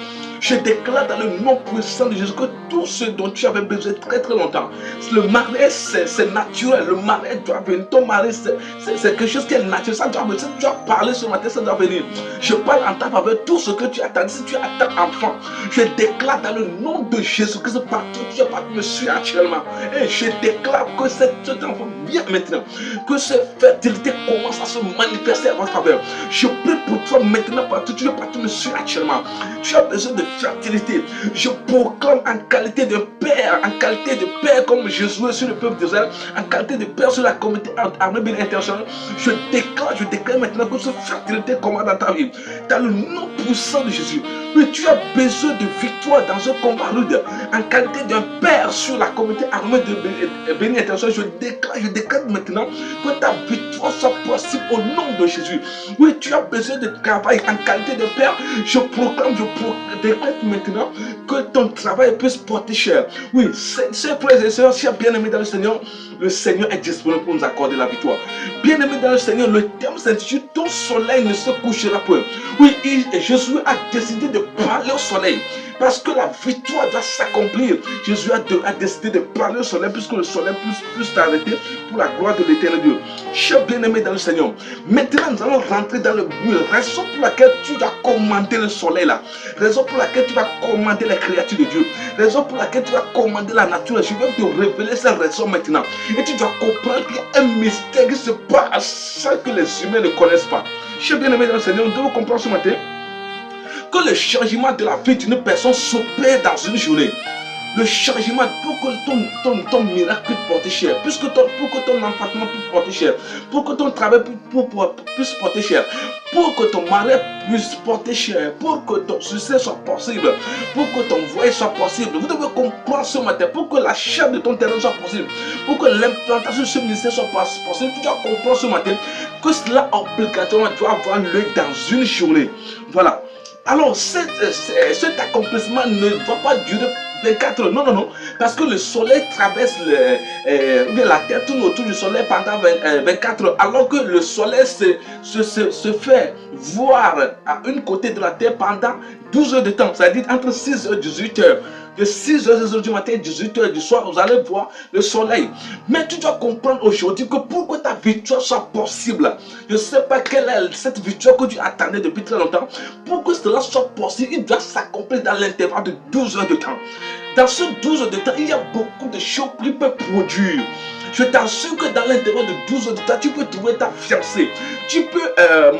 Je déclare dans le nom puissant de Jésus que tout ce dont tu avais besoin très très longtemps, le mariage c'est naturel, le mariage doit venir, ton mari c'est quelque chose qui est naturel, ça doit venir, si tu as parlé ce matin, ça doit venir. Je parle en ta faveur, tout ce que tu attends, si tu attends enfant, je déclare dans le nom de Jésus que c'est partout, tu es partout, monsieur actuellement, et je déclare que cet enfant vient maintenant, que cette fertilité commence à se manifester à votre faveur. Je prie pour toi maintenant partout, tu es partout, monsieur actuellement, tu as besoin de fertilité. Je proclame en qualité de père, comme Jésus sur le peuple d'Israël, en qualité de père sur la communauté armée bien internationale. Je déclare maintenant que cette fertilité commence dans ta vie. Dans le nom puissant de Jésus. Mais tu as besoin de victoire dans ce combat rude. En qualité d'un père sur la communauté armée de béni international, je déclare maintenant que ta victoire soit possible au nom de Jésus. Oui, tu as besoin de travail en qualité de père. Je déclare maintenant que ton travail puisse porter cher. Oui, c'est frères et sœurs, chers bien-aimés dans le Seigneur est disponible pour nous accorder la victoire. Bien-aimé dans le Seigneur, le terme s'intitule ton soleil ne se couchera point. Oui, Jésus a décidé de parler au soleil. Parce que la victoire doit s'accomplir. Jésus a décidé de parler au soleil puisque le soleil puisse s'arrêter pour la gloire de l'éternel Dieu. Cher bien-aimé dans le Seigneur, maintenant nous allons rentrer dans le but. Raison pour laquelle tu dois commander le soleil là. Raison pour laquelle tu vas commander les créatures de Dieu. Raison pour laquelle tu vas commander la nature. Je vais te révéler cette raison maintenant. Et tu dois comprendre qu'il y a un mystère qui se passe sans que les humains ne connaissent pas. Cher bien-aimé dans le Seigneur, nous devons comprendre ce matin que le changement de la vie d'une personne s'opère dans une journée. Le changement pour que ton miracle puisse porter cher, pour que ton enfantement puisse porter cher, pour que ton travail puisse porter cher, pour que ton mariage puisse porter cher, pour que ton succès soit possible, pour que ton voyage soit possible. Vous devez comprendre ce matin, pour que l'achat de ton terrain soit possible, pour que l'implantation de ce ministère soit possible, tu dois comprendre ce matin que cela obligatoirement doit avoir lieu dans une journée. Voilà. Alors, cet accomplissement ne va pas durer 24 heures. Non, non, non. Parce que le soleil traverse la terre, tourne autour du soleil pendant 24 heures. Alors que le soleil se fait voir à une côté de la terre pendant 12 heures de temps. C'est-à-dire entre 6 heures et 18 heures. De 6 heures du matin et 18 heures du soir, vous allez voir le soleil. Mais tu dois comprendre aujourd'hui que pour que ta victoire soit possible, je ne sais pas quelle est cette victoire que tu attendais depuis très longtemps. Pour que cela soit possible, il doit s'accomplir dans l'intervalle de 12 heures de temps. Dans ce 12 heures de temps, il y a beaucoup de choses qui peuvent produire. Je t'assure que dans l'intervalle de 12 heures de temps, tu peux trouver ta fiancée. Tu peux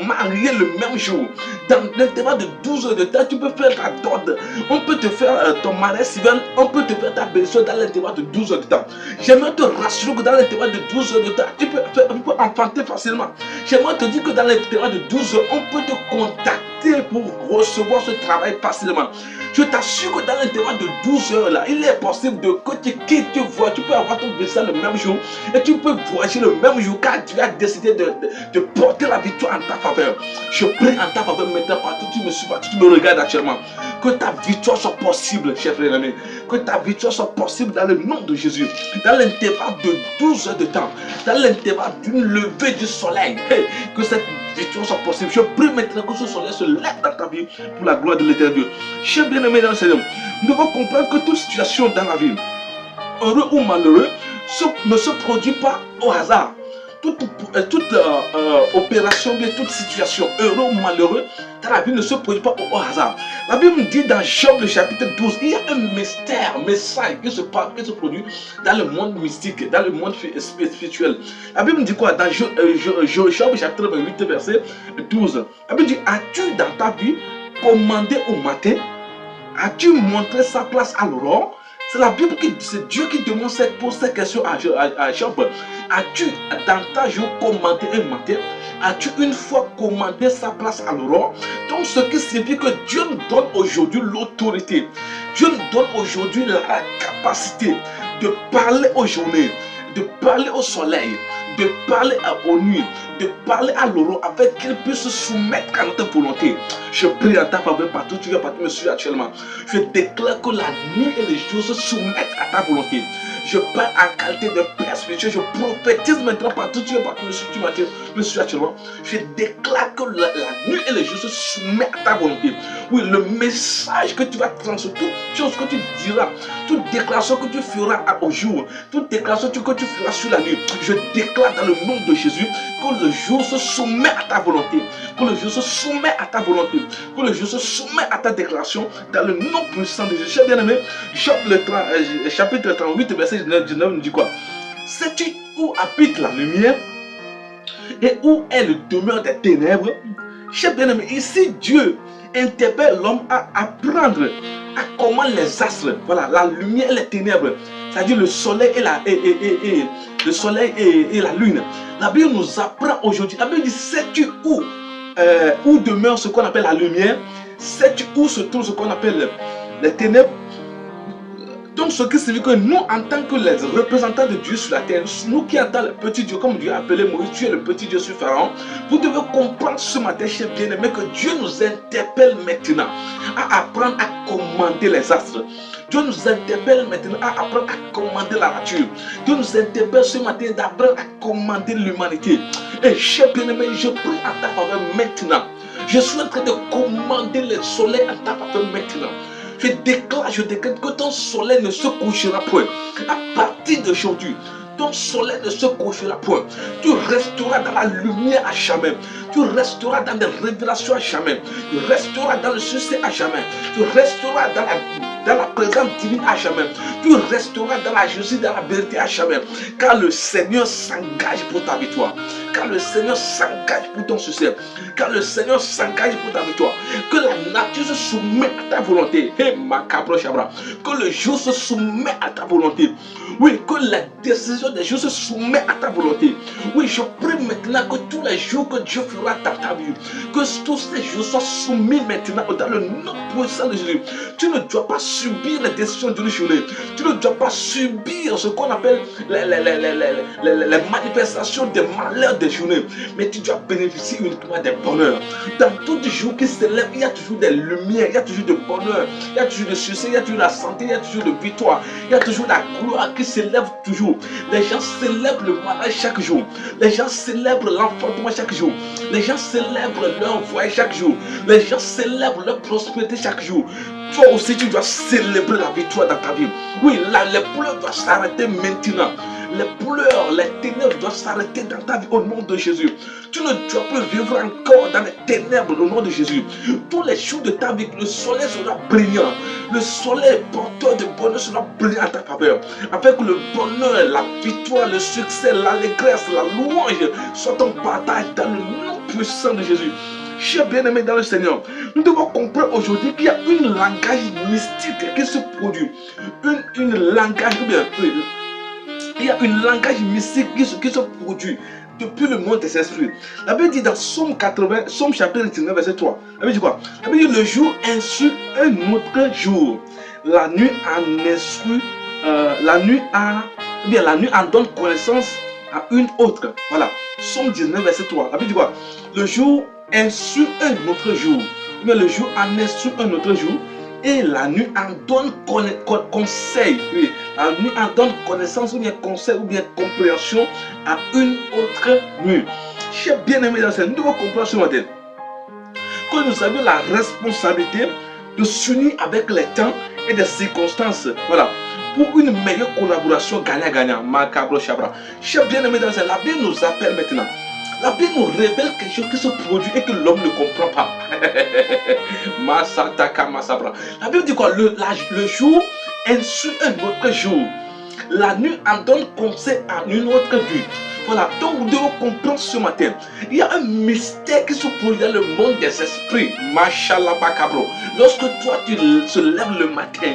marier le même jour. Dans l'intervalle de 12 heures de temps, tu peux faire ta dot. On peut te faire ton mariage civil. On peut te faire ta belle-sœur dans l'intervalle de 12 heures de temps. J'aimerais te rassurer que dans l'intervalle de 12 heures de temps, tu peux enfanter facilement. J'aimerais te dire que dans l'intervalle de 12 heures, on peut te contacter pour recevoir ce travail facilement. Je t'assure que dans l'intervalle de 12 heures là, il est possible que tu quittes ta voie. Tu peux avoir ton visa le même jour et tu peux voyager le même jour car tu as décidé de porter la victoire en ta faveur. Je prie en ta faveur maintenant partout tu me suis, partout tu me regardes actuellement. Que ta victoire soit possible, cher frère ami. Que ta victoire soit possible dans le nom de Jésus. Dans l'intervalle de 12 heures de temps, dans l'intervalle d'une levée du soleil, que cette victoire soit possible. Je prie maintenant que ce soleil se lève dans ta vie pour la gloire de l'éternel Dieu. Cher bien-aimé dans le Seigneur, nous devons comprendre que toute situation dans la vie, heureux ou malheureux, ne se produit pas au hasard. Toute opération, bien toute situation, heureux ou malheureux, dans la vie ne se produit pas au hasard. La Bible dit dans Job le chapitre 12, il y a un message qui se produit dans le monde mystique, dans le monde spirituel. La Bible dit quoi? Dans Job chapitre 28 verset 12, la Bible dit, as-tu dans ta vie commandé au matin? As-tu montré sa place à l'aurore? C'est la Bible c'est Dieu qui demande pose cette question à Job. As-tu dans ta jour commandé un matin? As-tu une fois commandé sa place à l'aurore? Donc ce qui signifie que Dieu nous donne aujourd'hui l'autorité. Dieu nous donne aujourd'hui la capacité de parler aux journées, de parler au soleil, de parler aux nuits, de parler à l'aurore afin qu'il puisse se soumettre à notre volonté. Je prie en ta faveur partout tu vas partout me suivre actuellement. Je déclare que la nuit et les jours se soumettent à ta volonté. Je parle en qualité de père spirituel. Je prophétise maintenant partout tu vas partout me suivre actuellement. Je déclare que la nuit et les jours se soumettent à ta volonté. Oui, le message que tu vas transmettre, toute chose que tu diras, toute déclaration que tu feras au jour, toute déclaration que tu feras sur la nuit, je déclare dans le nom de Jésus que le jour se soumet à ta volonté, que le jour se soumet à ta volonté, que le jour se soumet à ta déclaration dans le nom puissant de Jésus. Bien aimé, Job chapitre 38 verset 19 nous dit quoi? Sais-tu où habite la lumière et où est le demeure des ténèbres? Cher bien-aimé, ici Dieu interpelle l'homme à apprendre à comment les astres, voilà, la lumière et les ténèbres, c'est-à-dire le soleil le soleil et la lune. La Bible nous apprend aujourd'hui. La Bible dit, sais-tu où demeure ce qu'on appelle la lumière? Sais-tu où se trouve ce qu'on appelle les ténèbres? Donc ce qui signifie que nous, en tant que les représentants de Dieu sur la terre, nous qui attendons le petit Dieu, comme Dieu a appelé Moïse, tu es le petit Dieu sur Pharaon, vous devez comprendre ce matin, chers bien-aimés, que Dieu nous interpelle maintenant à apprendre à commander les astres. Dieu nous interpelle maintenant à apprendre à commander la nature. Dieu nous interpelle ce matin d'apprendre à commander l'humanité. Et chers bien-aimés, je prie à ta faveur maintenant. Je suis en train de commander le soleil à ta faveur maintenant. Je déclare que ton soleil ne se couchera point. À partir d'aujourd'hui, ton soleil ne se couchera point. Tu resteras dans la lumière à jamais. Tu resteras dans les révélations à jamais. Tu resteras dans le succès à jamais. Tu resteras dans la présence divine à jamais. Tu resteras dans la justice, dans la vérité à jamais. Car le Seigneur s'engage pour ta victoire. Car le Seigneur s'engage pour ton succès. Car le Seigneur s'engage pour ta victoire. Que la nature se soumette à ta volonté. Que le jour se soumette à ta volonté. Oui, que la décision des jours se soumet à ta volonté. Oui, je prie maintenant que tous les jours que Dieu fera dans ta vie, que tous ces jours soient soumis maintenant dans le nom puissant de Jésus. Tu ne dois pas subir les décisions d'une journée. Tu ne dois pas subir ce qu'on appelle les manifestations des malheurs des journées. Mais tu dois bénéficier uniquement des bonheurs. Dans tout jour qui s'élève, il y a toujours des lumières, il y a toujours de bonheur, il y a toujours de succès, il y a toujours de la santé, il y a toujours de victoire, il y a toujours la gloire qui s'élève toujours. Les gens célèbrent le mariage chaque jour. Les gens célèbrent l'enfantement chaque jour. Les gens célèbrent leur voyage chaque jour. Les gens célèbrent leur prospérité chaque jour. Toi aussi, tu dois célébrer la victoire dans ta vie. Oui, les pleurs doivent s'arrêter maintenant. Les pleurs, les ténèbres doivent s'arrêter dans ta vie au nom de Jésus. Tu ne dois plus vivre encore dans les ténèbres au nom de Jésus. Tous les jours de ta vie, le soleil sera brillant. Le soleil porteur de bonheur sera brillant à ta faveur. Avec le bonheur, la victoire, le succès, l'allégresse, la louange soit ton partage dans le nom puissant de Jésus. Chers bien-aimés dans le Seigneur, nous devons comprendre aujourd'hui qu'il y a un langage mystique qui se produit. Il y a un langage mystique qui se produit depuis le monde des esprits. La Bible dit dans Somme 80, Somme chapitre 19, verset 3. La Bible dit quoi? La Bible dit le jour instruit un autre jour. La nuit en instruit, la nuit en donne connaissance à une autre. Voilà. Somme 19, verset 3. La Bible dit quoi? Le jour instruit un autre jour. Mais le jour en instruit un autre jour. Et la nuit en donne conseil. Oui. La nuit en donne connaissance ou bien conseil ou bien compréhension à une autre nuit. Chers bien-aimés dans le Seigneur, nous devons comprendre ce matin que nous avons la responsabilité de s'unir avec les temps et les circonstances. Voilà. Pour une meilleure collaboration gagnant-gagnant. Chers bien-aimés dans le Seigneur, la Bible nous appelle maintenant. La Bible nous révèle quelque chose qui se produit et que l'homme ne comprend pas. La Bible dit quoi? Le jour instruit un autre jour. La nuit en donne conseil à une autre nuit. Voilà, donc nous devons comprendre ce matin. Il y a un mystère qui se produit dans le monde des esprits. Lorsque toi tu te lèves le matin,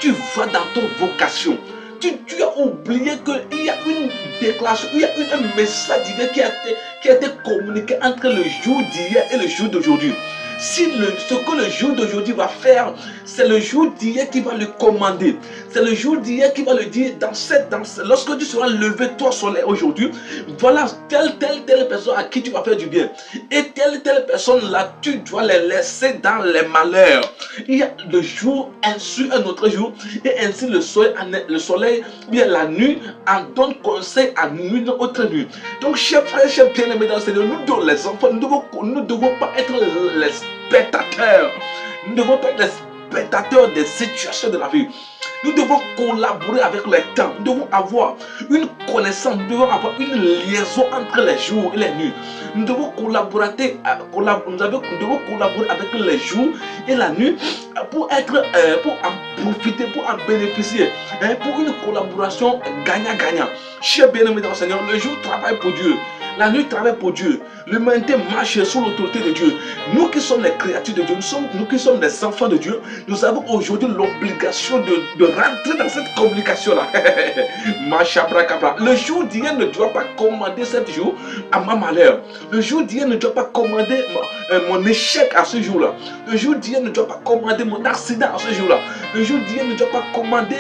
tu vas dans ton vocation. Tu as oublié qu'il y a une déclaration, il y a un message divin qui a été communiqué entre le jour d'hier et le jour d'aujourd'hui. Si ce que le jour d'aujourd'hui va faire, c'est le jour d'hier qui va le commander. C'est le jour d'hier qui va le dire lorsque tu seras levé toi soleil aujourd'hui, voilà telle personne à qui tu vas faire du bien. Et telle personne là, tu dois les laisser dans les malheurs. Il y a le jour instruit un autre jour et ainsi le soleil bien la nuit en donne conseil à une autre nuit. Donc chers frères, chers bien-aimés dans le Seigneur, nous les enfants, nous ne devons pas être les spectateurs. Nous ne devons pas être les spectateurs des situations de la vie. Nous devons collaborer avec le temps. Nous devons avoir une connaissance. Nous devons avoir une liaison entre les jours et les nuits. Nous devons collaborer avec les jours et la nuit pour en profiter, pour en bénéficier, pour une collaboration gagnant-gagnant. Chers bien-aimés dans le Seigneur, le jour travaille pour Dieu. La nuit travaille pour Dieu. L'humanité marche sous l'autorité de Dieu. Nous qui sommes les créatures de Dieu, nous qui sommes les enfants de Dieu, nous avons aujourd'hui l'obligation de rentrer dans cette communication-là. Le jour d'hier ne doit pas commander 7 jours à ma malheur. Le jour d'hier ne doit pas commander mon échec à ce jour-là. Le jour d'hier ne doit pas commander mon accident à ce jour-là. Le jour d'hier ne doit pas commander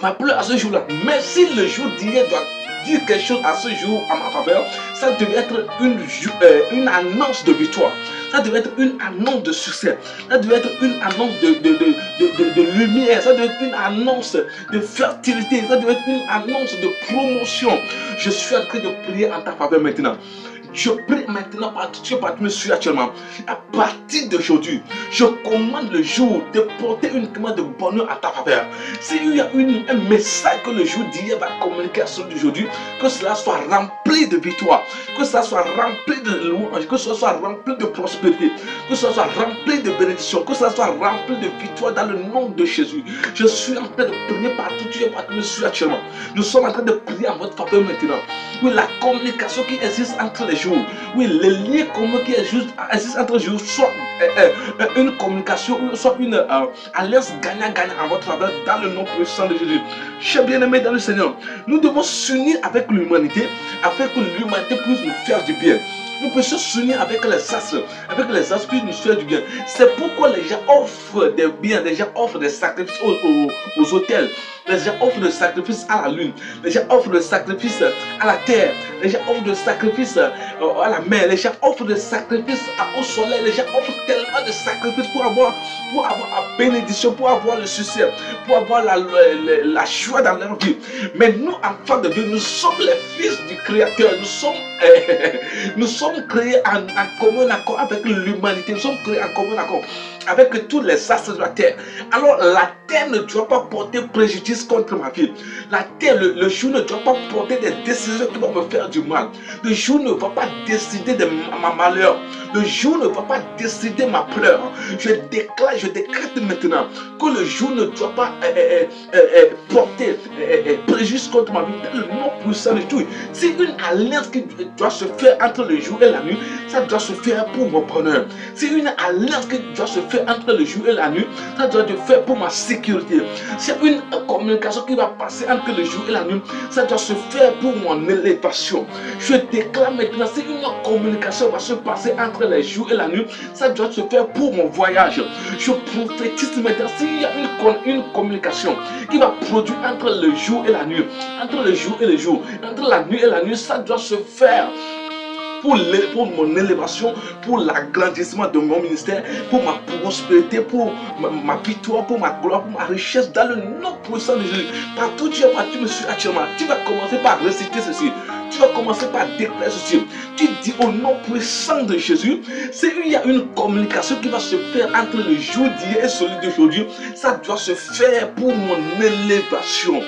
ma pleure à ce jour-là. Mais si le jour d'hier doit dire quelque chose à ce jour en ma faveur, ça devait être une annonce de victoire. Ça devait être une annonce de succès. Ça devait être une annonce de lumière. Ça devait être une annonce de fertilité. Ça devait être une annonce de promotion. Je suis en train de prier en ta faveur maintenant. Je prie maintenant par Dieu, par me suis actuellement. À partir d'aujourd'hui, je commande le jour de porter une commande de bonheur à ta faveur. S'il y a un message que le jour d'hier va communiquer à celui d'aujourd'hui, que cela soit rempli de victoire, que cela soit rempli de louange, que cela soit rempli de prospérité, que cela soit rempli de bénédiction, que cela soit rempli de victoire dans le nom de Jésus. Je suis en train de prier partout, Dieu, par me suis actuellement. Nous sommes en train de prier en votre faveur maintenant. Oui, la communication qui existe entre les jours. Oui, les liens communs qui existent entre les jours, soit une communication, soit une alliance gagnant-gagnant en votre faveur dans le nom puissant de Jésus. Chers bien-aimés dans le Seigneur, nous devons s'unir avec l'humanité afin que l'humanité puisse nous faire du bien. Nous pouvons s'unir avec les astres qui nous font du bien. C'est pourquoi les gens offrent des biens, les gens offrent des sacrifices aux autels, les gens offrent des sacrifices à la lune, les gens offrent des sacrifices à la terre, les gens offrent des sacrifices à la mer, les gens offrent des sacrifices au soleil, les gens offrent tellement de sacrifices pour avoir la bénédiction, pour avoir le succès, pour avoir la joie dans leur vie. Mais nous, enfants de Dieu, nous sommes les fils du Créateur, nous sommes créés en commun accord avec l'humanité, nous sommes créés en commun accord avec tous les astres de la terre. Alors la terre ne doit pas porter préjudice contre ma vie. La terre, le jour ne doit pas porter des décisions qui vont me faire du mal. Le jour ne va pas décider de ma malheur. Le jour ne va pas décider ma pleur. Je décrète maintenant que le jour ne doit pas porter préjudice contre ma vie. Dans le nom puissant de Dieu. C'est une alliance qui doit se faire entre le jour et la nuit. Ça doit se faire pour mon bonheur. C'est une alliance qui doit se faire entre le jour et la nuit. Ça doit se faire pour ma sécurité. C'est une communication qui va passer entre le jour et la nuit. Ça doit se faire pour mon élévation. Je déclare maintenant, c'est une communication qui va se passer entre les jours et la nuit. Ça doit se faire pour mon voyage. Je prophétise maintenant, s'il y a une communication qui va produire entre le jour et la nuit, entre le jour et le jour, entre la nuit et la nuit, ça doit se faire pour mon élévation, pour l'agrandissement de mon ministère, pour ma prospérité, pour ma victoire, pour ma gloire, pour ma richesse, dans le nom puissant de Jésus. Partout tu me suis actuellement, tu vas commencer par réciter ceci. Tu vas commencer par déclarer ceci. Tu dis au nom puissant de Jésus, s'il y a une communication qui va se faire entre le jour d'hier et celui d'aujourd'hui, ça doit se faire pour mon élévation.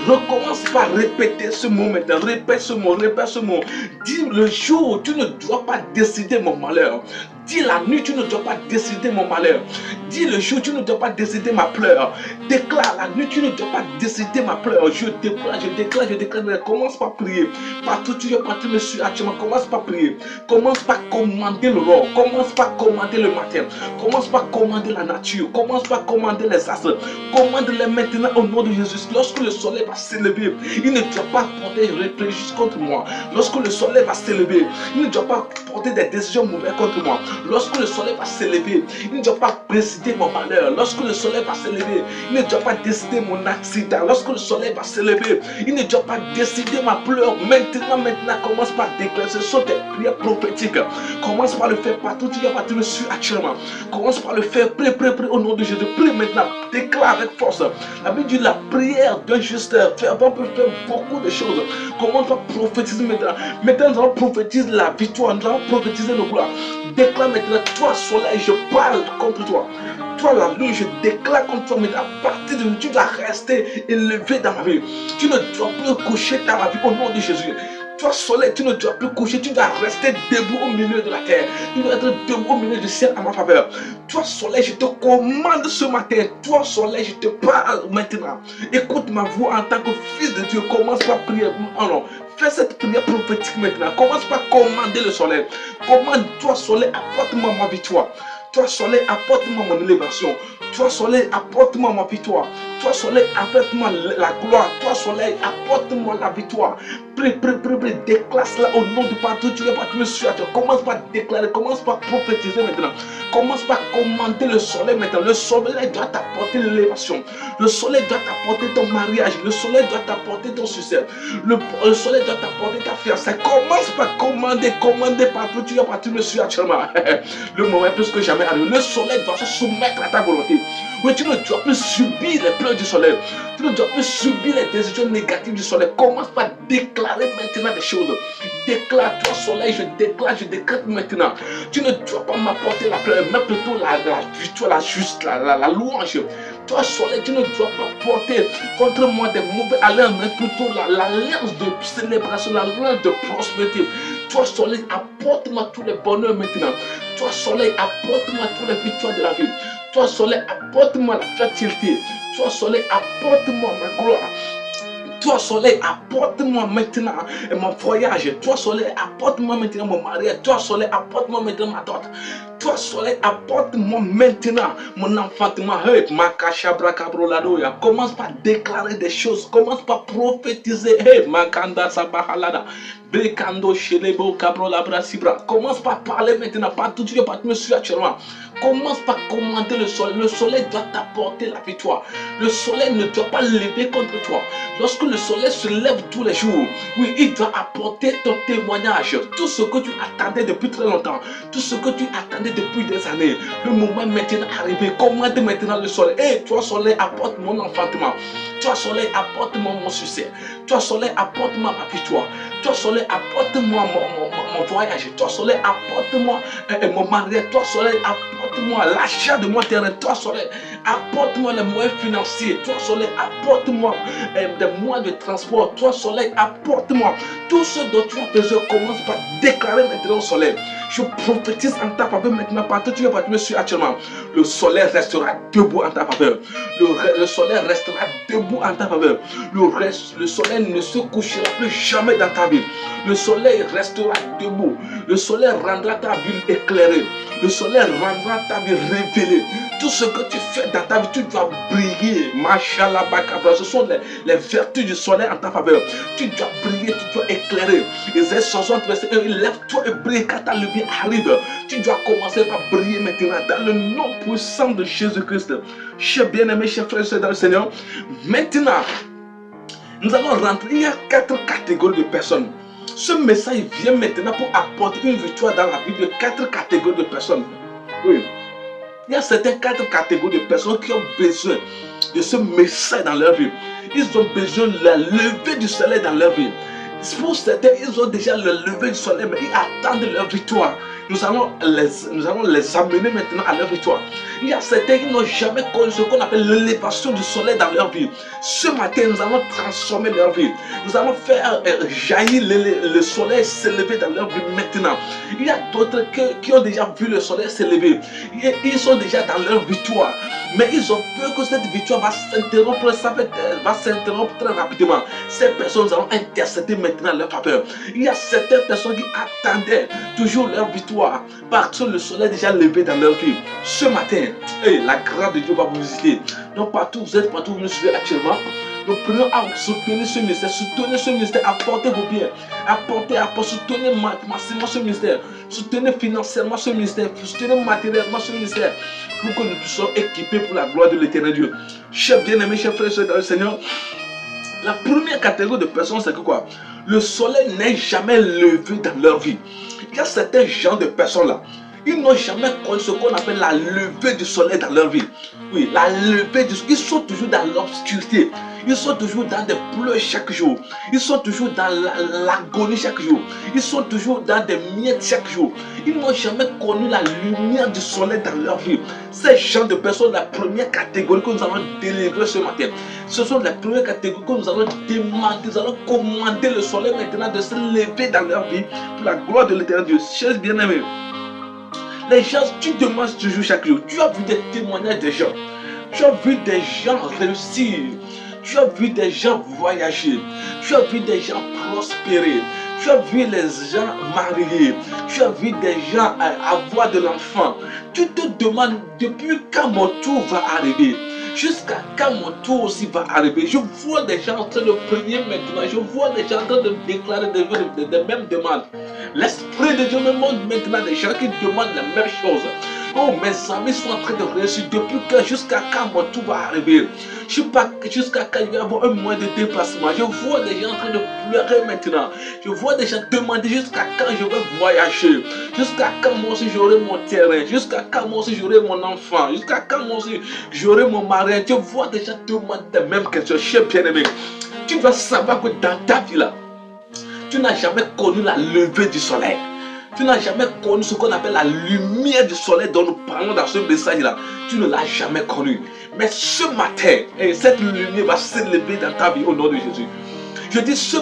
Recommence par répéter ce mot maintenant. Répète ce mot, répète ce mot. Dis le jour, tu ne dois pas décider mon malheur. Dis la nuit, tu ne dois pas décider mon malheur. Dis le jour, tu ne dois pas décider ma pleur. Déclare la nuit, tu ne dois pas décider ma pleur. Je déclare. Commence par prier. Partout tu es parti, monsieur, actuellement, commence par prier. Commence par commander l'aurore. Commence par commander le matin. Commence par commander la nature. Commence par commander les astres. Commande-les maintenant au nom de Jésus. Lorsque le soleil va s'élever, il ne doit pas porter préjudice contre moi. Lorsque le soleil va s'élever, il ne doit pas porter des décisions mauvaises contre moi. Lorsque le soleil va s'élever, il ne doit pas décider mon malheur. Lorsque le soleil va s'élever, il ne doit pas décider mon accident. Lorsque le soleil va s'élever, il ne doit pas décider ma pleur. Maintenant, commence par déclarer. Ce sont des prières prophétiques. Commence par le faire partout. Tu vas partir dessus actuellement. Commence par le faire. Prie au nom de Jésus. Prie maintenant. Déclare avec force. La Bible dit la prière d'un juste fervent peut faire beaucoup de choses. Commence par prophétiser maintenant. Maintenant, nous allons prophétiser la victoire. Nous allons prophétiser nos gloires. Déclare maintenant, toi soleil, je parle contre toi. Toi la lune, je déclare contre toi. Mais à partir de nous, tu dois rester élevé dans ma vie. Tu ne dois plus coucher dans ma vie au nom de Jésus. Toi soleil, tu ne dois plus coucher, tu dois rester debout au milieu de la terre. Tu dois être debout au milieu du ciel à ma faveur. Toi soleil, je te commande ce matin. Toi soleil, je te parle maintenant. Écoute ma voix en tant que fils de Dieu. Commence par prier. Oh non. Fais cette prière prophétique maintenant. Commence par commander le soleil. Commande, toi soleil, apporte-moi ma victoire. Toi soleil, apporte-moi mon élévation. Toi soleil, apporte-moi ma victoire. Toi soleil, apporte-moi la gloire. Toi soleil, apporte-moi la victoire. Prie, déclare cela au nom de partout. Tu es partout, monsieur. Commence par déclarer, commence par prophétiser maintenant. Commence par commander le soleil maintenant. Le soleil doit t'apporter l'élévation. Le soleil doit t'apporter ton mariage. Le soleil doit t'apporter ton succès. Le soleil doit t'apporter ta fiançailles. Commence par commander partout. Tu es partout, monsieur, actuellement. Le moment est plus que jamais arrivé. Le soleil doit se soumettre à ta volonté. Oui, tu ne dois plus subir les pleurs du soleil. Tu ne dois plus subir les décisions négatives du soleil. Commence par déclarer maintenant des choses. Déclare, toi soleil, je décrète maintenant. Tu ne dois pas m'apporter la pleurs, mais plutôt la victoire, la louange. Toi soleil, tu ne dois pas porter contre moi des mauvais alliances, mais plutôt l'alliance de célébration, l'alliance de prospérité. Toi soleil, apporte-moi tous les bonheurs maintenant. Toi soleil, apporte-moi tous les victoires de la vie. Toi soleil, apporte-moi la fertilité. Toi soleil, apporte-moi ma gloire. Toi soleil, apporte-moi maintenant mon voyage. Toi soleil, apporte-moi maintenant mon mariage. Toi soleil, apporte-moi maintenant ma dot. Toi soleil, apporte-moi maintenant mon enfantement. Hey, commence par déclarer des choses. Commence par prophétiser. Hey, Makanda Sabahalada. Bekando Shelebo Cabrola Brasibra. Commence par parler maintenant. Partout tu es partout, monsieur, actuellement. Commence par commander le soleil. Le soleil doit t'apporter la victoire. Le soleil ne doit pas lever contre toi. Lorsque le soleil se lève tous les jours, oui, il doit apporter ton témoignage. Tout ce que tu attendais depuis très longtemps, tout ce que tu attendais depuis des années, le moment maintenant est arrivé. Commande maintenant le soleil. Et toi, soleil, apporte mon enfantement. Toi, soleil, apporte-moi mon succès. Toi, soleil, apporte-moi ma victoire. Toi, soleil, apporte-moi mon voyage. Toi, soleil, apporte-moi mon mariage. Toi, soleil, apporte-moi l'achat de mon terrain. Toi, soleil, apporte-moi les moyens financiers. Toi, soleil, apporte-moi des moyens de transport. Toi, soleil, apporte-moi tout ce dont tu as besoin. Commence par déclarer maintenant au soleil. Je prophétise en ta faveur maintenant. Partout tu es partout, monsieur, actuellement. Le soleil restera debout en ta faveur. Le soleil restera debout en ta faveur. Le soleil ne se couchera plus jamais dans ta vie. Le soleil restera debout. Le soleil rendra ta vie éclairée. Le soleil rendra ta vie révélée. Tout ce que tu fais dans ta vie, tu dois briller. Machallah, ce sont les vertus du soleil en ta faveur. Tu dois briller, tu dois éclairer. Isaïe 60, verset 1, lève-toi et brille car ta lumière arrive. Tu dois commencer par briller maintenant dans le nom puissant de Jésus-Christ. Chers bien-aimés, chers frères et sœurs dans le Seigneur, maintenant, nous allons rentrer. Il y a 4 catégories de personnes. Ce message vient maintenant pour apporter une victoire dans la vie de 4 catégories de personnes. Oui. Il y a certaines 4 catégories de personnes qui ont besoin de ce message dans leur vie. Ils ont besoin de la levée du soleil dans leur vie. Pour certains, ils ont déjà le lever du soleil, mais ils attendent leur victoire. Nous allons les amener maintenant à leur victoire. Il y a certains qui n'ont jamais connu ce qu'on appelle l'élévation du soleil dans leur vie. Ce matin, nous allons transformer leur vie. Nous allons faire jaillir le soleil s'élever dans leur vie maintenant. Il y a d'autres qui ont déjà vu le soleil s'élever. Ils sont déjà dans leur victoire. Mais ils ont peur que cette victoire va s'interrompre. Ça va s'interrompre très rapidement. Ces personnes, nous allons intercéder maintenant leur faveur. Il y a certaines personnes qui attendaient toujours leur victoire parce que le soleil est déjà levé dans leur vie. Ce matin, la grâce de Dieu va vous visiter. Donc partout vous êtes, partout vous nous suivez actuellement, nous prions à soutenir ce ministère, apportez vos biens, soutenez massivement ce ministère, soutenez financièrement ce ministère, soutenez matériellement ce ministère, pour que nous puissions équiper pour la gloire de l'éternel Dieu. Chers bien-aimés, chers frères et sœurs dans le Seigneur, la première catégorie de personnes, c'est que quoi? Le soleil n'est jamais levé dans leur vie. Il y a certains genres de personnes là, ils n'ont jamais connu ce qu'on appelle la levée du soleil dans leur vie. Oui, la levée du soleil. Ils sont toujours dans l'obscurité. Ils sont toujours dans des pleurs chaque jour. Ils sont toujours dans l'agonie chaque jour. Ils sont toujours dans des miettes chaque jour. Ils n'ont jamais connu la lumière du soleil dans leur vie. Ces gens de personnes, la première catégorie que nous allons délivrer ce matin. Ce sont les premières catégories que nous allons demander. Nous allons commander le soleil maintenant de se lever dans leur vie pour la gloire de l'éternel Dieu. Chers bien-aimés, les gens, tu demandes toujours chaque jour. Tu as vu des témoignages des gens. Tu as vu des gens réussir. Tu as vu des gens voyager. Tu as vu des gens prospérer. Tu as vu les gens mariés. Tu as vu des gens avoir de l'enfant. Tu te demandes depuis quand mon tour va arriver. Jusqu'à quand mon tour aussi va arriver. Je vois des gens en train de prier maintenant. Je vois des gens en train de déclarer des mêmes demandes. L'Esprit de Dieu me montre maintenant des gens qui demandent la même chose. Oh, mes amis sont en train de réussir. Depuis que jusqu'à quand mon tour va arriver. Je ne sais pas jusqu'à quand il va y avoir un moyen de déplacement. Je vois des gens en train de pleurer maintenant. Je vois des gens demander jusqu'à quand je vais voyager. Jusqu'à quand moi aussi j'aurai mon terrain. Jusqu'à quand moi aussi j'aurai mon enfant. Jusqu'à quand moi aussi j'aurai mon mari. Je vois des gens demander les mêmes questions. Cher bien-aimé, tu dois savoir que dans ta vie là, tu n'as jamais connu la levée du soleil. Tu n'as jamais connu ce qu'on appelle la lumière du soleil dont nous parlons dans ce message-là. Tu ne l'as jamais connu. Mais ce matin, cette lumière va s'élever dans ta vie au nom de Jésus. Je dis ce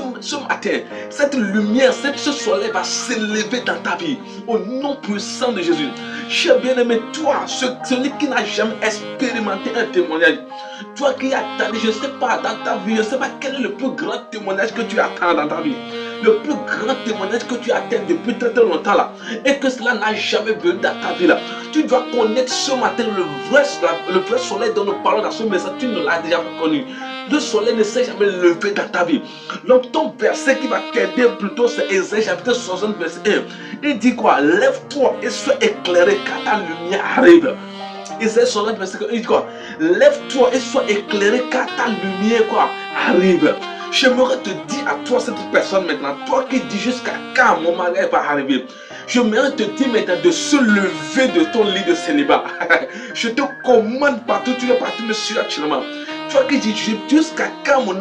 matin, cette lumière, ce soleil va s'élever dans ta vie au nom puissant de Jésus. Cher bien-aimé, toi, celui qui n'a jamais expérimenté un témoignage, toi qui attends, je ne sais pas dans ta vie, je ne sais pas quel est le plus grand témoignage que tu attends dans ta vie. Le plus grand témoignage que tu attends depuis très longtemps là, et que cela n'a jamais venu dans ta vie là. Tu dois connaître ce matin le vrai soleil dont nous parlons dans ce message. Tu ne l'as déjà pas connu. Le soleil ne s'est jamais levé dans ta vie. Donc ton verset qui va t'aider plutôt, c'est Ésaïe chapitre 60 verset 1. Il dit quoi? Lève-toi et sois éclairé car ta lumière arrive. Ésaïe 60 verset 1, il dit quoi? Lève-toi et sois éclairé car ta lumière quoi? Arrive. J'aimerais te dire à toi, cette personne maintenant, toi qui dis jusqu'à quand mon mariage va arriver. J'aimerais te dire maintenant de se lever de ton lit de célibat. Je te commande partout, tu es partout, monsieur, actuellement. Toi qui dis jusqu'à quand mon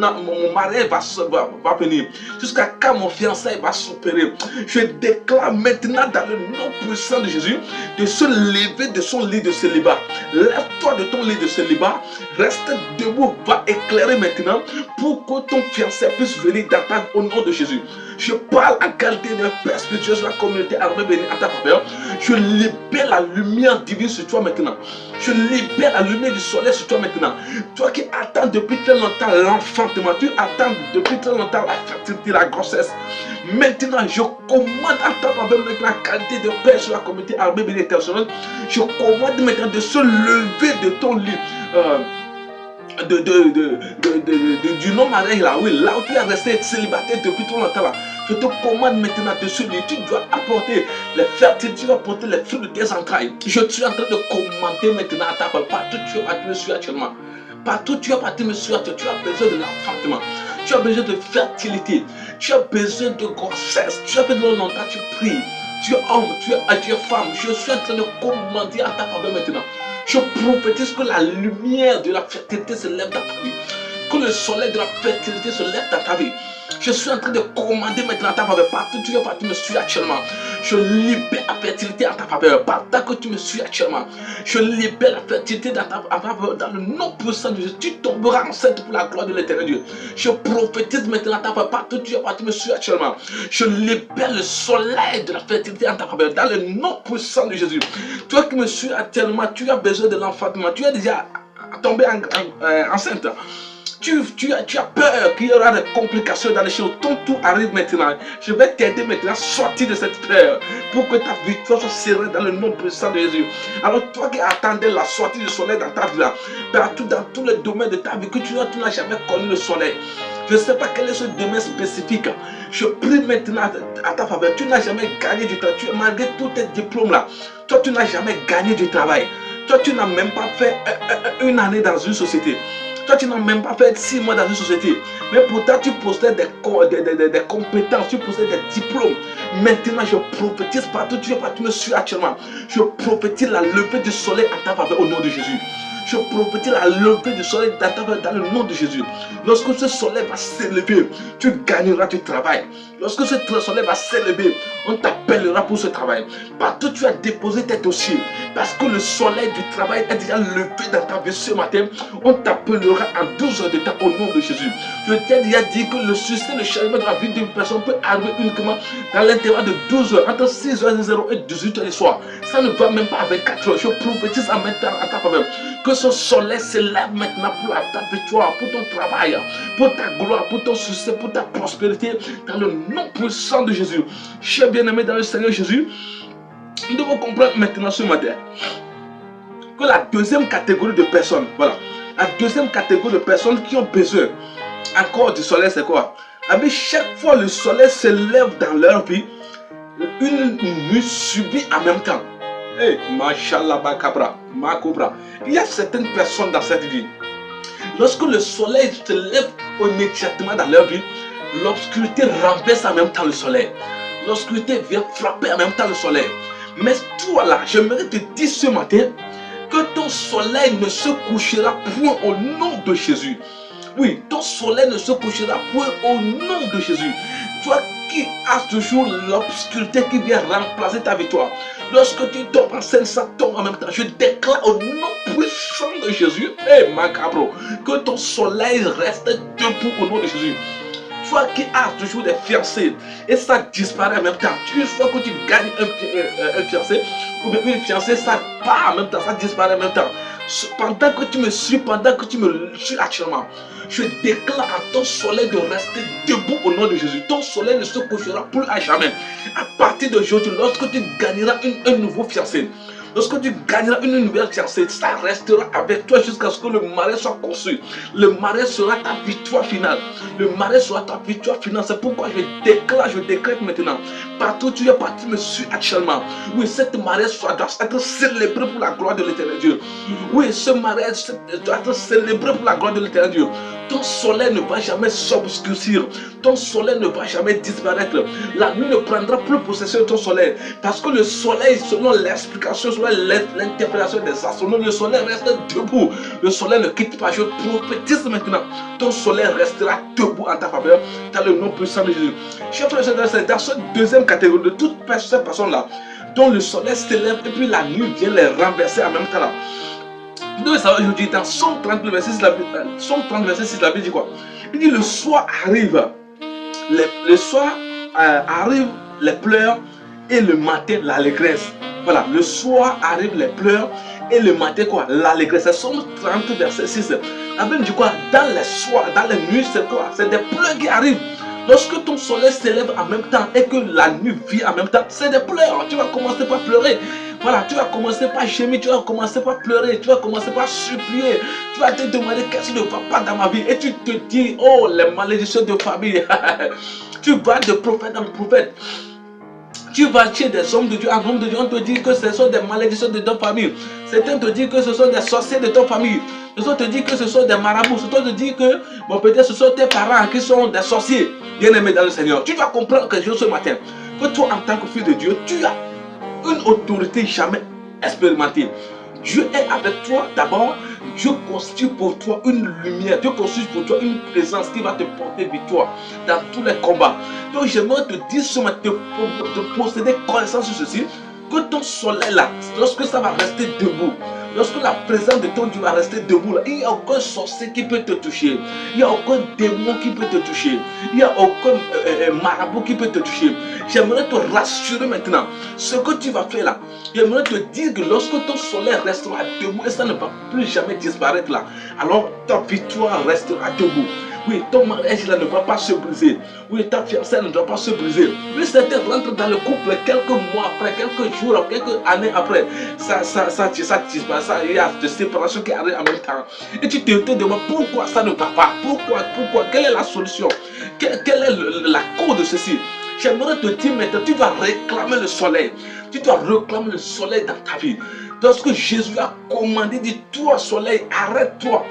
mariage va venir, jusqu'à quand mon fiançailles va s'opérer. Je déclare maintenant dans le nom puissant de Jésus de se lever de son lit de célibat. Lève-toi de ton lit de célibat, reste debout, va éclairer maintenant pour que ton fiancé puisse venir dans ta vie au nom de Jésus. Je parle en qualité de Père spirituel sur la communauté armée bénie en ta faveur. Je libère la lumière divine sur toi maintenant. Je libère la lumière du soleil sur toi maintenant. Toi qui attends depuis très longtemps l'enfantement, tu attends depuis très longtemps la fertilité, la grossesse. Maintenant, je commande à ta faveur maintenant la qualité de Père sur la communauté armée bénie internationale. Je commande maintenant de se lever de ton lit. Du non-mariage là, oui, là où tu es resté célibataire depuis trop longtemps là, je te commande maintenant de celui, tu dois apporter les fertilités, tu dois apporter les fruits de tes entrailles. Je suis en train de commander maintenant à ta part, partout tu es parti me suivre actuellement, partout tu es parti me suivre, tu as besoin de l'enfantement, tu as besoin de fertilité, tu as besoin de grossesse, tu as besoin de longtemps, tu pries, tu es homme, tu es femme, je suis en train de commander à ta faveur maintenant. Je prophétise que la lumière de la fertilité se lève dans ta vie. Que le soleil de la fertilité se lève dans ta vie. Je suis en train de commander maintenant à ta faveur. Partout tu es, partout tu me suis actuellement. Je libère la fertilité en ta faveur. Partout que tu me suis actuellement. Je libère la fertilité dans ta faveur. Dans le nom puissant de Jésus. Tu tomberas enceinte pour la gloire de l'éternel Dieu. Je prophétise maintenant à ta faveur. Partout tu es, partout tu me suis actuellement. Je libère le soleil de la fertilité en ta faveur. Dans le nom puissant de Jésus. Toi qui me suis actuellement, tu as besoin de l'enfantement. Tu es déjà tombé enceinte. Tu as peur qu'il y aura des complications dans les choses. Ton tour arrive maintenant. Je vais t'aider maintenant à sortir de cette peur pour que ta victoire soit sereine dans le nom puissant de Jésus. Alors toi qui attendais la sortie du soleil dans ta vie là, partout dans tous les domaines de ta vie que tu n'as jamais connu le soleil. Je ne sais pas quel est ce domaine spécifique. Je prie maintenant à ta faveur. Tu n'as jamais gagné du temps. Malgré tous tes diplômes là, toi tu n'as jamais gagné du travail. Toi tu n'as même pas fait une année dans une société. Toi, tu n'as même pas fait 6 mois dans une société. Mais pourtant, tu possèdes des compétences, tu possèdes des diplômes. Maintenant, je prophétise partout, tu me suis actuellement. Je prophétise la levée du soleil à ta faveur au nom de Jésus. Je prophétise la levée du soleil dans ta faveur dans le nom de Jésus. Lorsque ce soleil va s'élever, tu gagneras du travail. Lorsque ce soleil va s'élever, on t'appellera pour ce travail. Partout tu as déposé tes dossiers. Parce que le soleil du travail est déjà levé dans ta vie ce matin. On t'appellera en 12 heures de temps au nom de Jésus. Je t'ai déjà dit que le succès, le changement de la vie d'une personne peut arriver uniquement dans l'intervalle de 12 heures, entre 6h00 et 18h du soir. Ça ne va même pas avec 4 heures. Je prophétise en même temps à ta faveur. Que ce soleil se lève maintenant pour ta victoire, pour ton travail, pour ta gloire, pour ton succès, pour ta prospérité, dans le nom puissant de Jésus. Chers bien-aimés dans le Seigneur Jésus, nous devons comprendre maintenant ce matin que la deuxième catégorie de personnes, voilà, la deuxième catégorie de personnes qui ont besoin encore du soleil, c'est quoi? Chaque fois le soleil se lève dans leur vie, une nuit subie en même temps. Hey, Mashallah Bakabra, Makobra. Il y a certaines personnes dans cette vie. Lorsque le soleil se lève immédiatement dans leur vie, l'obscurité renverse en même temps le soleil. L'obscurité vient frapper en même temps le soleil. Mais toi là, j'aimerais te dire ce matin que ton soleil ne se couchera point au nom de Jésus. Oui, ton soleil ne se couchera point au nom de Jésus. Toi qui as toujours l'obscurité qui vient remplacer ta victoire. Lorsque tu tombes en scène, ça tombe en même temps. Je déclare au nom puissant de Jésus, macabro, que ton soleil reste debout au nom de Jésus. Toi qui as toujours des fiancés et ça disparaît en même temps. Une fois que tu gagnes un fiancé ou bien une fiancée, ça part en même temps, ça disparaît en même temps. Pendant que tu me suis, actuellement, je déclare à ton soleil de rester debout au nom de Jésus. Ton soleil ne se couchera plus à jamais. À partir d'aujourd'hui, lorsque tu gagneras un nouveau fiancé, lorsque tu gagneras une nouvelle fiancée, ça restera avec toi jusqu'à ce que le mariage soit construit. Le mariage sera ta victoire finale. Le mariage sera ta victoire finale. C'est pourquoi je décrète maintenant. Partout où tu es parti, me suis actuellement. Oui, cette mariage doit être célébré pour la gloire de l'éternel Dieu. Oui, ce mariage doit être célébré pour la gloire de l'éternel Dieu. Ton soleil ne va jamais s'obscurcir. Ton soleil ne va jamais disparaître. La nuit ne prendra plus possession de ton soleil. Parce que le soleil, selon l'explication, selon l'interprétation des astronomes, le soleil reste debout. Le soleil ne quitte pas. Je prophétise maintenant. Ton soleil restera debout en ta faveur dans le nom puissant de Jésus. Chers frères et sœurs, dans cette deuxième catégorie de toutes ces personnes-là, dont le soleil se lève et puis la nuit vient les renverser en même temps là. Vous devez savoir, je dis dans Somme 30, verset 6, la Bible dit quoi? Il dit le soir arrive, le soir arrive les pleurs et le matin l'allégresse. Voilà, le soir arrive les pleurs et le matin quoi? L'allégresse. Somme 30, verset 6. La Bible dit quoi? Dans les soirs, dans les nuits, c'est quoi? C'est des pleurs qui arrivent. Lorsque ton soleil s'élève en même temps et que la nuit vit en même temps, c'est des pleurs. Tu vas commencer par pleurer. Voilà, tu vas commencer par gémir, tu vas commencer par pleurer, tu vas commencer par supplier. Tu vas te demander qu'est-ce qui ne va pas dans ma vie. Et tu te dis, oh, les malédictions de famille. Tu vas de prophète en prophète. Tu vas chez des hommes de Dieu, un homme de Dieu, on te dit que ce sont des malédictions de ton famille. Certains te disent que ce sont des sorciers de ton famille. D'autres te disent que ce sont des marabouts. D'autres te disent que, bon, peut-être ce sont tes parents qui sont des sorciers. Bien-aimés dans le Seigneur, tu dois comprendre que ce matin, que toi, en tant que fils de Dieu, tu as une autorité jamais expérimentée. Dieu est avec toi d'abord. Dieu constitue pour toi une lumière. Dieu constitue pour toi une présence qui va te porter victoire dans tous les combats. Donc j'aimerais te dire ce matin, de posséder connaissance sur ceci, que ton soleil là, lorsque ça va rester debout, lorsque la présence de ton Dieu va rester debout là, il n'y a aucun sorcier qui peut te toucher. Il n'y a aucun démon qui peut te toucher. Il n'y a aucun marabout qui peut te toucher. J'aimerais te rassurer maintenant. Ce que tu vas faire là, j'aimerais te dire que lorsque ton soleil restera debout et ça ne va plus jamais disparaître là, alors ta victoire restera debout. Oui, ton mariage là ne va pas se briser. Oui, ta fiancée ne doit pas se briser. Oui, certains rentrent dans le couple quelques mois après, quelques jours, quelques années après. Ça disparaît. Il y a des séparations qui arrivent en même temps. Et tu te demandes pourquoi ça ne va pas. Pourquoi? Quelle est la solution? Quelle est la cause de ceci? J'aimerais te dire maintenant, tu dois réclamer le soleil. Tu dois réclamer le soleil dans ta vie. Lorsque Jésus a commandé, dit toi soleil, arrête-toi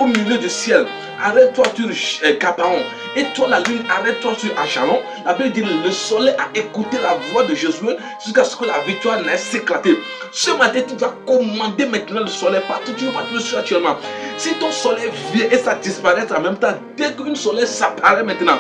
au milieu du ciel. Arrête-toi sur Gabaon. Et toi la lune, arrête-toi sur Achalon. La Bible dit le soleil a écouté la voix de Jésus jusqu'à ce que la victoire naisse éclatée. Ce matin, tu vas commander maintenant le soleil partout. Tu vas te suivre actuellement. Si ton soleil vient et ça disparaît en même temps, dès qu'une soleil s'apparaît maintenant,